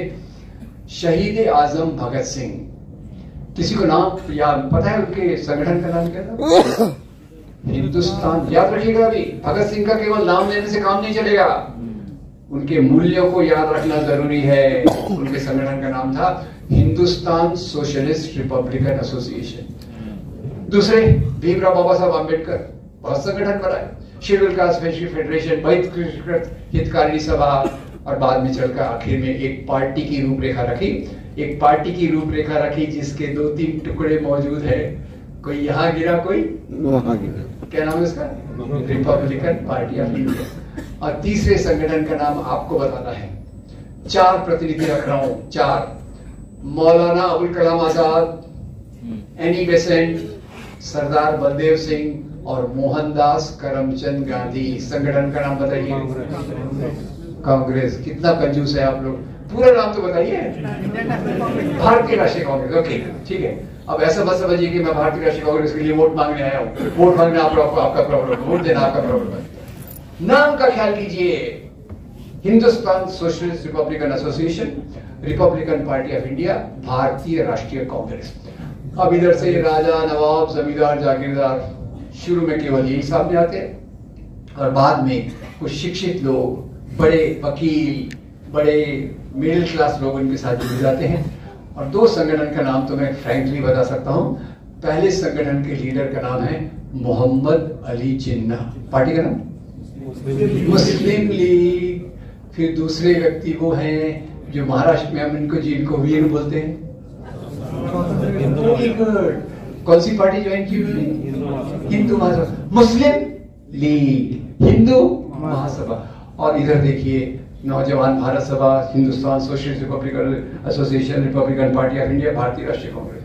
शहीद आजम भगत सिंह। किसी को नाम याद पता है उनके संगठन का नाम क्या था? हिंदुस्तान। याद रखिएगा, अभी भगत सिंह का केवल नाम लेने से काम नहीं चलेगा, उनके मूल्यों को याद रखना जरूरी है। उनके संगठन का नाम था हिंदुस्तान सोशलिस्ट रिपब्लिकन एसोसिएशन। दूसरे भीमराव बाबा साहब आम्बेडकर, बहुत संगठन बनाए, शेड्यूल कास्ट फेडरेशन, बहिष्कृत हितकारिणी सभा, और बाद में चलकर आखिर में एक पार्टी की रूपरेखा रखी। एक पार्टी की रूपरेखा रखी जिसके 2-3 टुकड़े मौजूद है, कोई यहाँ गिरा, कोई वहां गिरा। क्या नाम है इसका? Republican party of India. और तीसरे संगठन का नाम आपको बताना है। 4 प्रतिनिधि रख रहा हूं, 4। मौलाना अबुल कलाम आजाद, एनी बेसेंट, सरदार बलदेव सिंह और मोहनदास करमचंद गांधी। संगठन का नाम बताइए। कांग्रेस। कितना कंजूस है आप लोग, पूरा नाम तो बताइए। भारतीय राष्ट्रीय कांग्रेस। ओके, ठीक है। अब ऐसा मत समझिए कि मैं भारतीय राष्ट्रीय कांग्रेस के लिए वोट मांगने आया हूँ। वोट मांगना आपका प्रॉब्लम, वोट देना आपका प्रॉब्लम है। नाम का ख्याल कीजिए, Hindustan socialist Republican association, Republican party of India, भारतीय राष्ट्रीय कांग्रेस। अब इधर से राजा, नवाब, जमींदार, जागीरदार शुरू में केवल यही सामने आते हैं, और बाद में कुछ शिक्षित लोग, बड़े वकील, बड़े मिडिल क्लास लोग इनके साथ जुड़ जाते हैं। और 2 संगठन का नाम तो मैं फ्रैंकली बता सकता हूं। पहले संगठन के लीडर का नाम है मोहम्मद अली जिन्ना। पार्टी का नाम मुस्लिम लीग। फिर दूसरे व्यक्ति वो हैं जो महाराष्ट्र में हम इनको जिनको वीर बोलते हैं। कौन सी पार्टी ज्वाइन की उन्होंने? हिंदू महासभा। मुस्लिम लीग, हिंदू महासभा। और इधर देखिए नौजवान भारत सभा, Hindustan socialist Republican association, Republican party of India, भारतीय राष्ट्रीय कांग्रेस,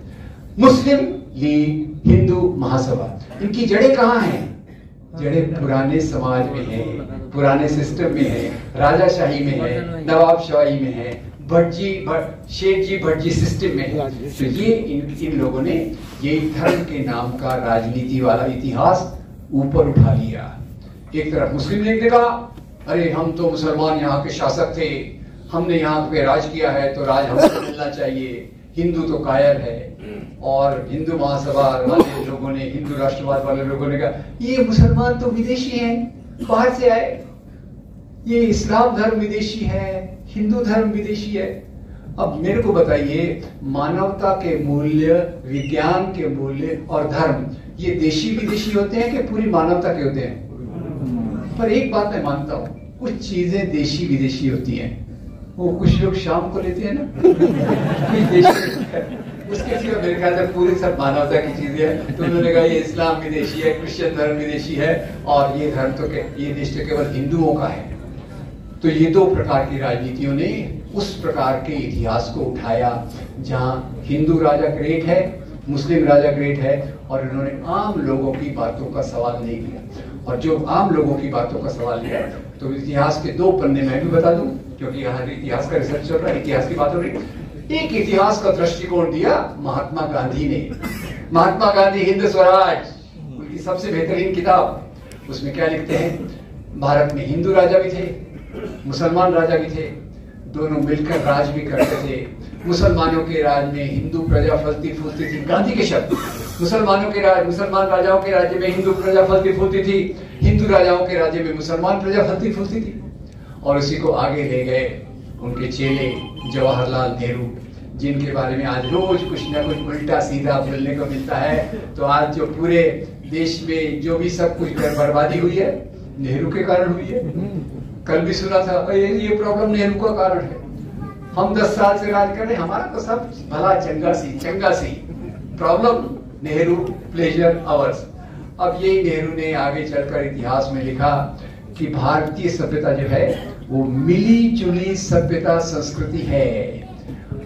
मुस्लिम लीग, हिंदू महासभा। इनकी जड़ें कहाँ हैं? जड़ें पुराने समाज में है, पुराने सिस्टम में है, राजाशाही में है, नवाबशाही में है, शेख जी भट्टी सिस्टम में है। तो ये इन लोगों ने ये धर्म के नाम का राजनीति वाला इतिहास ऊपर उठा लिया। एक तरफ मुस्लिम लीग ने कहा अरे हम तो मुसलमान यहाँ के शासक थे, हमने यहाँ पे राज किया है तो राज हमको मिलना चाहिए, हिंदू तो कायर है। और हिंदू महासभा वाले लोगों ने, हिंदू राष्ट्रवाद वाले लोगों ने कहा ये मुसलमान तो विदेशी हैं, बाहर से आए, ये इस्लाम धर्म विदेशी है, हिंदू धर्म विदेशी है। अब मेरे को बताइए, मानवता के मूल्य, विज्ञान के मूल्य और धर्म ये देशी विदेशी होते हैं कि पूरी मानवता के होते हैं? पर एक बात मैं मानता हूँ, कुछ चीजें देशी विदेशी होती हैं। वो कुछ लोग शाम को लेते हैं ना उसके सिवा मेरे ख्याल से पूरी सब मानवता की चीजें हैं। तो उन्होंने कहा ये इस्लाम विदेशी है, क्रिश्चियन धर्म विदेशी है, और ये धर्म तो ये देश तो केवल हिंदुओं का है। तो ये दो प्रकार की राजनीतियों ने उस प्रकार के इतिहास को उठाया जहां हिंदू राजा ग्रेट है, मुस्लिम राजा ग्रेट है, और इन्होंने आम लोगों की बातों का सवाल नहीं किया। और जो आम लोगों की बातों का सवाल लिया तो इतिहास के दो पन्ने मैं भी बता दूं, क्योंकि यहाँ इतिहास का रिसर्च चल रहा है, इतिहास की बात हो रही। एक इतिहास का दृष्टिकोण दिया महात्मा गांधी ने। महात्मा गांधी हिंद स्वराज, उनकी सबसे बेहतरीन किताब। उसमें क्या लिखते हैं? भारत में हिंदू राजा भी थे, मुसलमान राजा भी थे, दोनों मिलकर राज भी करते थे। मुसलमानों के राज में हिंदू प्रजा फलती फूलती थी, गांधी के शब्द। मुसलमान राजाओं के राज्य में हिंदू प्रजा फलती फूलती थी, हिंदू राजाओं के राज्य में मुसलमान प्रजा फलती फूलती थी। और उसी को आगे ले गए उनके चेले जवाहरलाल नेहरू, जिनके बारे में आज रोज कुछ ना कुछ उल्टा सीधा बोलने को मिलता है। तो आज जो पूरे देश में जो भी सब कुछ बर्बादी हुई है, नेहरू के कारण हुई है। कल भी सुना था ये प्रॉब्लम नेहरू का कारण है, हम 10 साल से राज कर रहे हैं, हमारा तो सब भला चंगा सी प्रॉब्लम नेहरू प्लेजर आवर्स। अब यही नेहरू ने आगे चलकर इतिहास में लिखा कि भारतीय सभ्यता जो है वो मिली जुली सभ्यता संस्कृति है।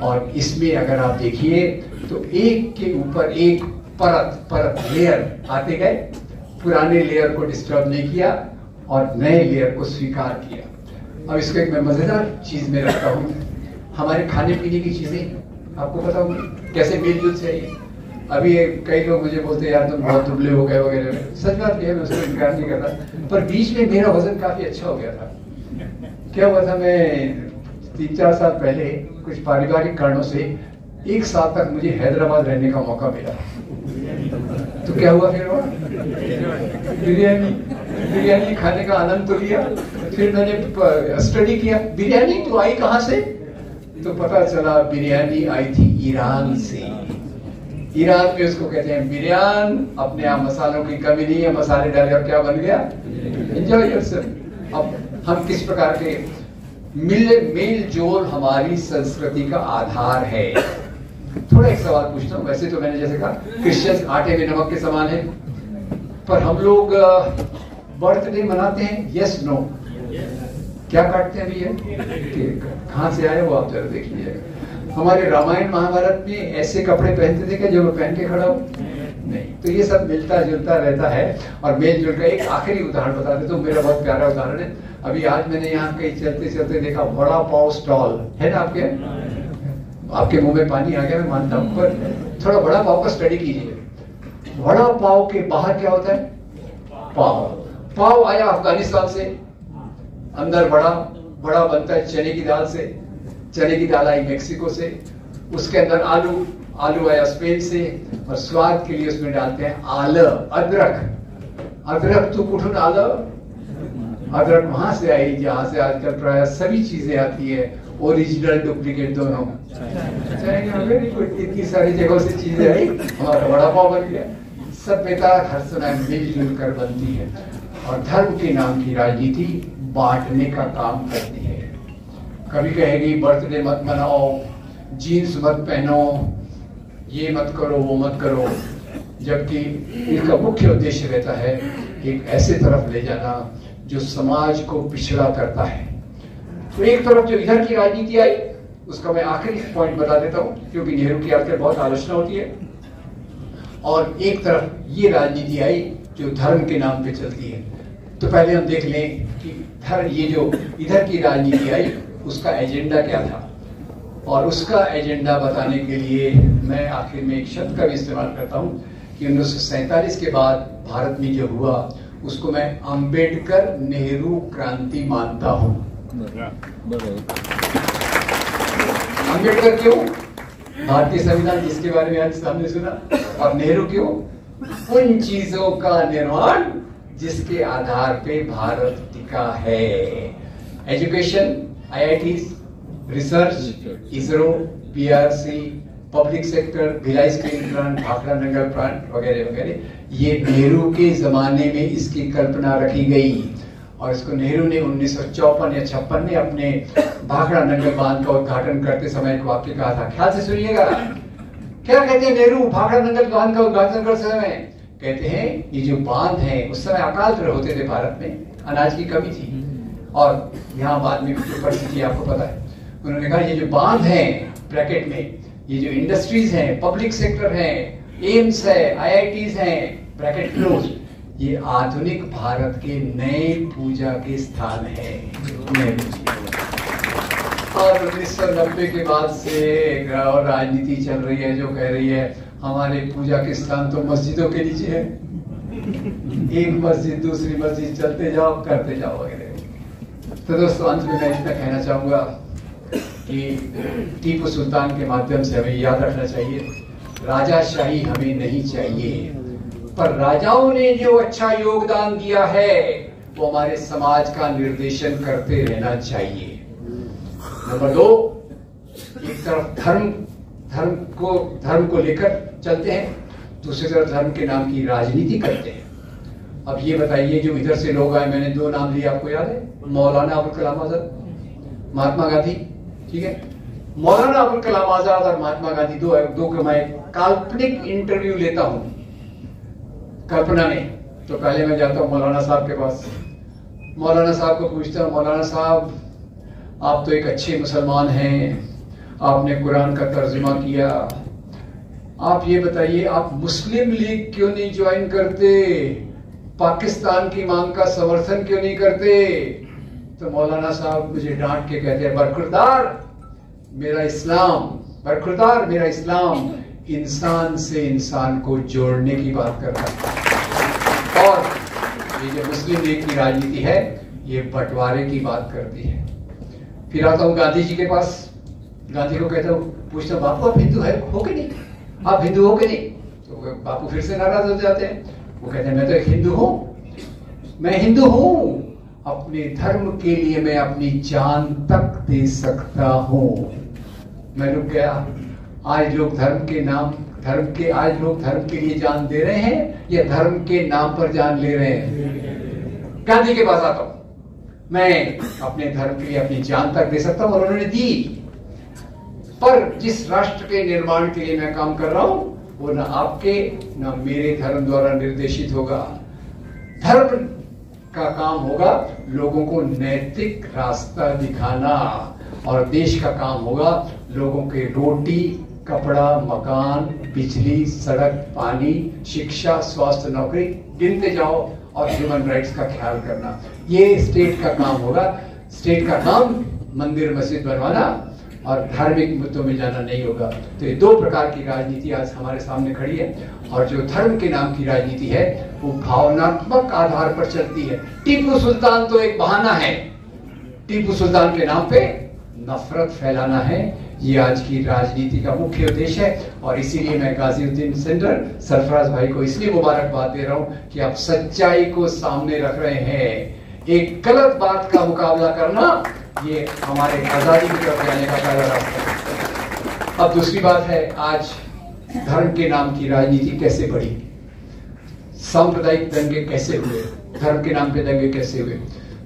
और इसमें अगर आप देखिए तो एक के ऊपर एक परत लेयर आते गए, पुराने लेयर को डिस्टर्ब नहीं किया और नए लेयर को स्वीकार किया। अब इसको एक मैं मजेदार चीज में रखता हूँ, हमारे खाने पीने की चीजें आपको पता होगी कैसे मिलजुल से आई। अभी कई लोग मुझे बोलते हैं यार तुम बहुत दुबले हो गए वगैरह, सच बात यह है, मैं उसको इनकार नहीं करता। पर बीच में मेरा वजन काफी अच्छा हो गया था। क्या हुआ था, मैं 3-4 साल पहले कुछ पारिवारिक कारणों से 1 साल तक मुझे हैदराबाद रहने का मौका मिला। तो क्या हुआ फिर वहाँ बिरयानी खाने का आनंद तो लिया। फिर मैंने स्टडी किया बिरयानी तो आई कहाँ से, तो पता चला बिरयानी आई थी ईरान से। ईरान में उसको कहते हैं बिरयान, अपने आप मसालों की कमी नहीं है, मसाले डाले और क्या बन गया, एंजॉय योरसेल्फ। अब हम किस प्रकार के मेल जोल हमारी संस्कृति का आधार है। थोड़ा एक सवाल पूछता हूँ, वैसे तो मैंने जैसे कहा क्रिश्चियंस आटे में नमक के समान है, पर हम लोग बर्थडे मनाते हैं, यस नो, क्या काटते हैं भैया, कहाँ से आए वो आप जरा देख लीजिएगा। हमारे रामायण महाभारत में ऐसे कपड़े पहनते थे कि जो पहन के खड़ा हो नहीं। तो ये सब मिलता जुलता रहता है और मेल जुल का। एक आखिरी उदाहरण बता देता हूँ, मेरा बहुत प्यारा उदाहरण है। अभी आज मैंने यहाँ कहीं चलते चलते देखा वड़ा पाव स्टॉल है ना, आपके मुंह में पानी आ गया मैं मानता हूँ, पर थोड़ा वड़ा पाव का स्टडी कीजिए। वड़ा पाव के बाहर क्या होता है, पाव आया अफगानिस्तान से, अंदर बड़ा बनता है चने की दाल से, चने की दाल आई मेक्सिको से, उसके अंदर आलू आया स्पेन से, और स्वाद के लिए उसमें डालते हैं अदरक तो कुठून आलं, अदरक वहां से आई जहां से आजकल प्राय सभी चीजें आती है, ओरिजिनल डुप्लीकेट दोनों। इतनी सारी जगहों से चीजें आई, हमारा वड़ा पाव बन गया। सभ्यता हर समय मिलजुल कर बनती है। और धर्म के नाम की राजनीति बांटने का काम करती है। कभी कहेगी बर्थडे मत मनाओ, जीन्स मत पहनो, ये मत करो, वो मत करो, जबकि इनका मुख्य उद्देश्य रहता है एक ऐसे तरफ ले जाना जो समाज को पिछड़ा करता है। तो एक तरफ जो इधर की राजनीति आई, उसका मैं आखिरी पॉइंट बता देता हूं, क्योंकि नेहरू की आजकल बहुत आलोचना होती है, और एक तरफ ये राजनीति आई जो धर्म के नाम पे चलती है। तो पहले हम देख लें कि ये जो इधर की राजनीति आई उसका एजेंडा क्या था, और उसका एजेंडा बताने के लिए मैं आखिर में एक शब्द का भी इस्तेमाल करता हूं कि 1947 के बाद भारत में जो हुआ उसको मैं अंबेडकर नेहरू क्रांति मानता हूं। अंबेडकर क्यों? भारतीय संविधान जिसके बारे में आज सामने सुना, और नेहरू क्यों? उन चीजों का निर्माण जिसके आधार पे भारत टिका है। Education, IITs, research, ISRO, PRC, public sector, Bhilai screen plant, Bhakra Nangal plant वगैरह वगैरह, ये नेहरू के जमाने में इसकी कल्पना रखी गई, और इसको नेहरू ने 1954 या 56 में अपने भाखड़ा नंगल बांध का उद्घाटन करते समय एक वाक्य कहा था। ख्याल से सुनिएगा, क्या कहते हैं नेहरू भाखड़ा नंगल बांध का उद्घाटन करते समय? कहते हैं ये जो बांध है, उस समय अकाल होते थे भारत में, अनाज की कमी थी, और यहाँ बाद में जो परिस्थिति आपको पता है। उन्होंने कहा ये जो बांध है ब्रैकेट में, ये जो इंडस्ट्रीज हैं, पब्लिक सेक्टर है, एम्स है, IITs हैं, ब्रैकेट क्लोज, ये आधुनिक भारत के नए पूजा के स्थान है। और 1990 के बाद से एक और राजनीति चल रही है जो कह रही है हमारे पूजा के स्थान तो मस्जिदों के नीचे है, एक मस्जिद दूसरी मस्जिद चलते जाओ करते जाओ वगैरह। तो दोस्तों अंत में मैं इतना कहना चाहूंगा कि टीपू सुल्तान के माध्यम से हमें याद रखना चाहिए, राजाशाही हमें नहीं चाहिए, पर राजाओं ने जो अच्छा योगदान दिया है वो हमारे समाज का निर्देशन करते रहना चाहिए। नंबर 2, एक तरफ धर्म को लेकर चलते हैं, दूसरी तरफ धर्म के नाम की राजनीति करते हैं। अब ये बताइए, जो इधर से लोग आए, मैंने 2 नाम लिए, आपको याद है? मौलाना अबुल कलाम आजाद, महात्मा गांधी, ठीक है? मौलाना अबुल कलाम आजाद और महात्मा गांधी दो का मैं काल्पनिक इंटरव्यू लेता हूं कल्पना में। तो पहले मैं जाता हूं मौलाना साहब के पास, मौलाना साहब को पूछता हूं, मौलाना साहब आप तो एक अच्छे मुसलमान हैं, आपने कुरान का तर्जुमा किया, आप ये बताइए आप मुस्लिम लीग क्यों नहीं ज्वाइन करते, पाकिस्तान की मांग का समर्थन क्यों नहीं करते? तो मौलाना साहब मुझे डांट के कहते हैं, बरखुरदार मेरा इस्लाम इंसान से इंसान को जोड़ने की बात करता है, और ये जो मुस्लिम लीग की राजनीति है ये बंटवारे की बात करती है। फिर आता हूं गांधी जी के पास, गांधी को कहता हूँ, पूछता बापू आप हिंदू हो कि नहीं, आप हिंदू हो कि नहीं? तो बापू फिर से नाराज हो जाते हैं, वो कहते हैं मैं तो एक हिंदू हूं, मैं हिंदू हूं, अपने धर्म के लिए मैं अपनी जान तक दे सकता हूं। मैं रुक गया। आज लोग धर्म के लिए जान दे रहे हैं या धर्म के नाम पर जान ले रहे हैं? गांधी के पास आता हूं, मैं अपने धर्म के लिए अपनी जान तक दे सकता हूं, और उन्होंने दी, पर जिस राष्ट्र के निर्माण के लिए मैं काम कर रहा हूं वो ना आपके ना मेरे धर्म द्वारा निर्देशित होगा। धर्म का काम होगा लोगों को नैतिक रास्ता दिखाना, और देश का काम होगा लोगों के रोटी, कपड़ा, मकान, बिजली, सड़क, पानी, शिक्षा, स्वास्थ्य, नौकरी, गिनते जाओ, और ह्यूमन राइट्स का ख्याल करना। ये स्टेट का काम होगा। स्टेट का काम मंदिर मस्जिद बनवाना और धार्मिक मुद्दों में जाना नहीं होगा। तो ये 2 प्रकार की राजनीति आज हमारे सामने खड़ी है, और जो धर्म के नाम की राजनीति है वो भावनात्मक आधार पर चलती है। टीपू सुल्तान तो एक बहाना है, टीपू सुल्तान के नाम पे नफरत फैलाना है, ये आज की राजनीति का मुख्य उद्देश्य है। और इसीलिए मैं गाजीउद्दीन सेंटर सरफराज भाई को इसलिए मुबारकबाद दे रहा हूं कि आप सच्चाई को सामने रख रहे हैं। एक गलत बात का मुकाबला करना ये हमारे आजादी की तरफ जाने का पहला रास्ता है। अब दूसरी बात है, आज धर्म के नाम की राजनीति कैसे बढ़ी, सांप्रदायिक दंगे कैसे हुए, धर्म के नाम पे दंगे कैसे हुए।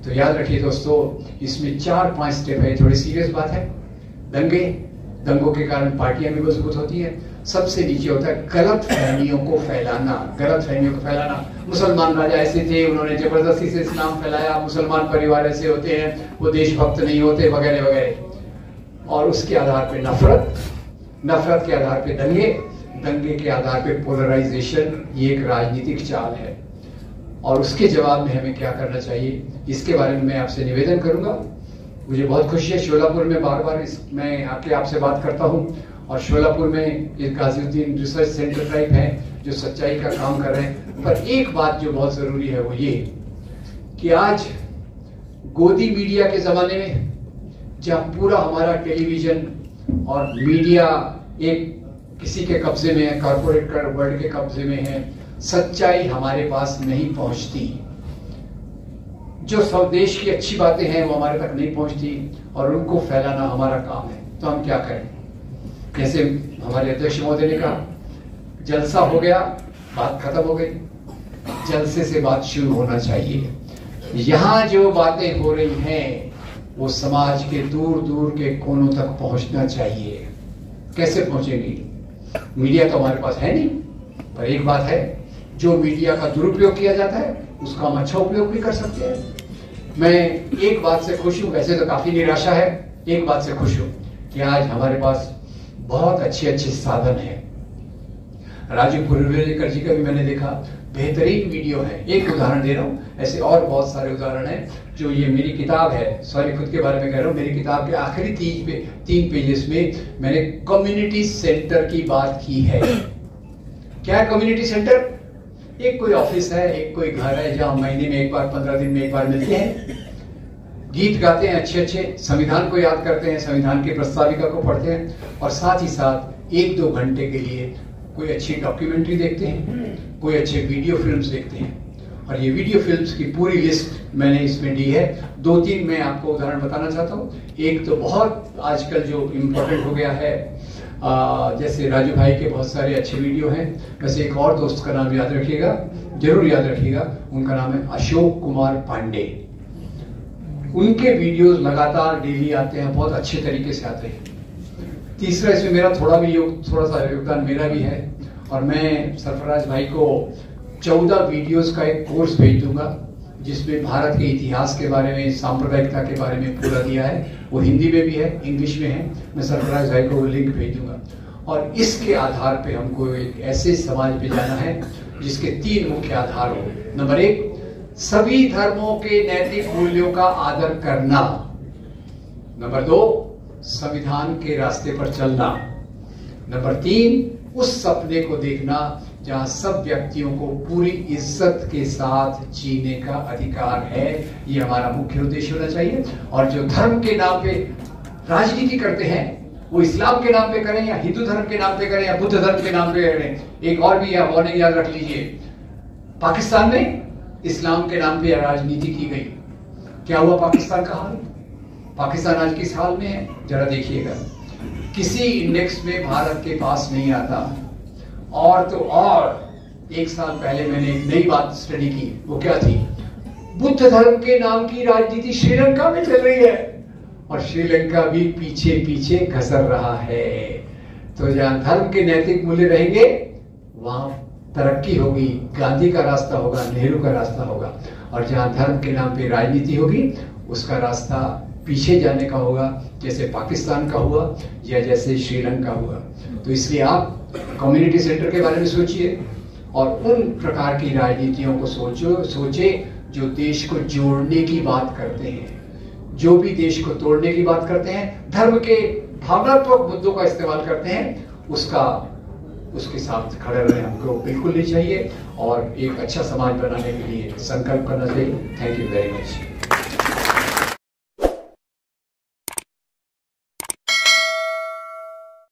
तो याद रखिए दोस्तों, इसमें 4-5 स्टेप है। थोड़ी सीरियस बात है। दंगों के कारण पार्टियां भी मजबूत होती है। सबसे नीचे होता है गलत फहमियों को फैलाना। मुसलमान राजा ऐसे थे, उन्होंने जबरदस्ती से इस्लाम फैलाया, मुसलमान परिवार ऐसे होते हैं, वो देशभक्त नहीं होते, वगैरह वगैरह। और उसके आधार पे नफरत के आधार पे दंगे के आधार पे पोलराइजेशन, ये एक राजनीतिक चाल है। और उसके जवाब में हमें क्या करना चाहिए, इसके बारे में मैं आपसे निवेदन करूंगा। मुझे बहुत खुशी है, शोलापुर में बार बार मैं आपसे बात करता हूं, और शोलापुर में एक गाजिउद्दीन रिसर्च सेंटर टाइप है जो सच्चाई का काम कर रहे हैं। पर एक बात जो बहुत जरूरी है वो ये कि आज गोदी मीडिया के जमाने में, जहां पूरा हमारा टेलीविजन और मीडिया एक किसी के कब्जे में है, कॉर्पोरेट वर्ल्ड के कब्जे में है, सच्चाई हमारे पास नहीं पहुंचती। जो स्वदेश की अच्छी बातें हैं वो हमारे तक नहीं पहुंचती, और उनको फैलाना हमारा काम है। तो हम क्या करें? जैसे हमारे अध्यक्ष महोदय ने कहा, जलसा हो गया, बात खत्म हो गई, जलसे से बात शुरू होना चाहिए। यहां जो बातें हो रही हैं वो समाज के दूर दूर के कोनों तक पहुंचना चाहिए। कैसे पहुंचेंगी? मीडिया तो हमारे पास है नहीं, पर एक बात है, जो मीडिया का दुरुपयोग किया जाता है उसका हम अच्छा उपयोग भी कर सकते हैं। मैं एक बात से खुश हूं, वैसे तो काफी निराशा है, एक बात से खुश हूं कि आज हमारे पास बहुत अच्छे साधन है। राजू पुरवेलकर जी का भी मैंने देखा, बेहतरीन वीडियो है। एक उदाहरण दे रहा हूं, ऐसे और बहुत सारे उदाहरण हैं। जो ये मेरी किताब है, सॉरी खुद के बारे में कह रहा हूं, मेरी किताब के आखिरी 3 पेजेस में मैंने कम्युनिटी सेंटर की बात की है। क्या है कम्युनिटी सेंटर? एक कोई ऑफिस है, एक कोई घर है, जहां महीने में एक बार, 15 दिन में एक बार मिलते हैं, गीत गाते हैं अच्छे, संविधान को याद करते हैं, संविधान की प्रस्ताविका को पढ़ते हैं, और साथ ही साथ 1-2 घंटे के लिए कोई अच्छी डॉक्यूमेंट्री देखते हैं, कोई अच्छे वीडियो फिल्म्स देखते हैं। और ये वीडियो फिल्म्स की पूरी लिस्ट मैंने इसमें दी है। 2-3 मैं आपको उदाहरण बताना चाहता हूँ। एक तो बहुत आजकल जो इम्पोर्टेंट हो गया है, जैसे राजू भाई के बहुत सारे अच्छे वीडियो हैं। वैसे एक और दोस्त का नाम याद रखिएगा, जरूर याद रखिएगा, उनका नाम है अशोक कुमार पांडे। उनके वीडियोस लगातार डेली आते हैं, बहुत अच्छे तरीके से आते हैं। तीसरा, इसमें मेरा थोड़ा सा योगदान मेरा भी है, और मैं सरफराज भाई को 14 वीडियोस का एक कोर्स भेज दूंगा, जिसमें भारत के इतिहास के बारे में, सांप्रदायिकता के बारे में पूरा दिया है। वो हिंदी में भी है, इंग्लिश में है। मैं सरफराज भाई को वो लिंक भेज दूंगा। और इसके आधार पे हमको एक ऐसे समाज पे जाना है जिसके 3 मुख्य आधार हो। नंबर 1, सभी धर्मों के नैतिक मूल्यों का आदर करना। नंबर 2, संविधान के रास्ते पर चलना। नंबर 3, उस सपने को देखना जहां सब व्यक्तियों को पूरी इज्जत के साथ जीने का अधिकार है। ये हमारा मुख्य उद्देश्य होना चाहिए। और जो धर्म के नाम पे राजनीति करते हैं, वो इस्लाम के नाम पे करें या हिंदू धर्म के नाम पे करें या बुद्ध धर्म के नाम पे करें। एक और भी वार्निंग याद रख लीजिए, पाकिस्तान में इस्लाम के नाम पे राजनीति की गई, क्या हुआ पाकिस्तान का हाल? पाकिस्तान आज किस हाल में है जरा देखिएगा। किसी इंडेक्स में भारत के पास नहीं आता। और तो और 1 साल पहले मैंने एक नई बात स्टडी की, वो क्या थी? बुद्ध धर्म के नाम की राजनीति श्रीलंका में चल रही है, और श्रीलंका भी पीछे पीछे घसर रहा है। तो जहां धर्म के नैतिक मूल्य रहेंगे वहां तरक्की होगी, गांधी का रास्ता होगा, नेहरू का रास्ता होगा। और जहां धर्म के नाम पे राजनीति होगी, उसका रास्ता पीछे जाने का होगा, जैसे पाकिस्तान का हुआ या जैसे श्रीलंका हुआ। तो इसलिए आप कम्युनिटी सेंटर के बारे में सोचिए, और उन प्रकार की राजनीतियों को सोचे जो देश को जोड़ने की बात करते हैं। जो भी देश को तोड़ने की बात करते हैं, धर्म के भावनात्मक मुद्दों का इस्तेमाल करते हैं, उसके साथ खड़े रहने हमको बिल्कुल नहीं चाहिए। और एक अच्छा समाज बनाने के लिए संकल्प करना चाहिए। Thank you very much.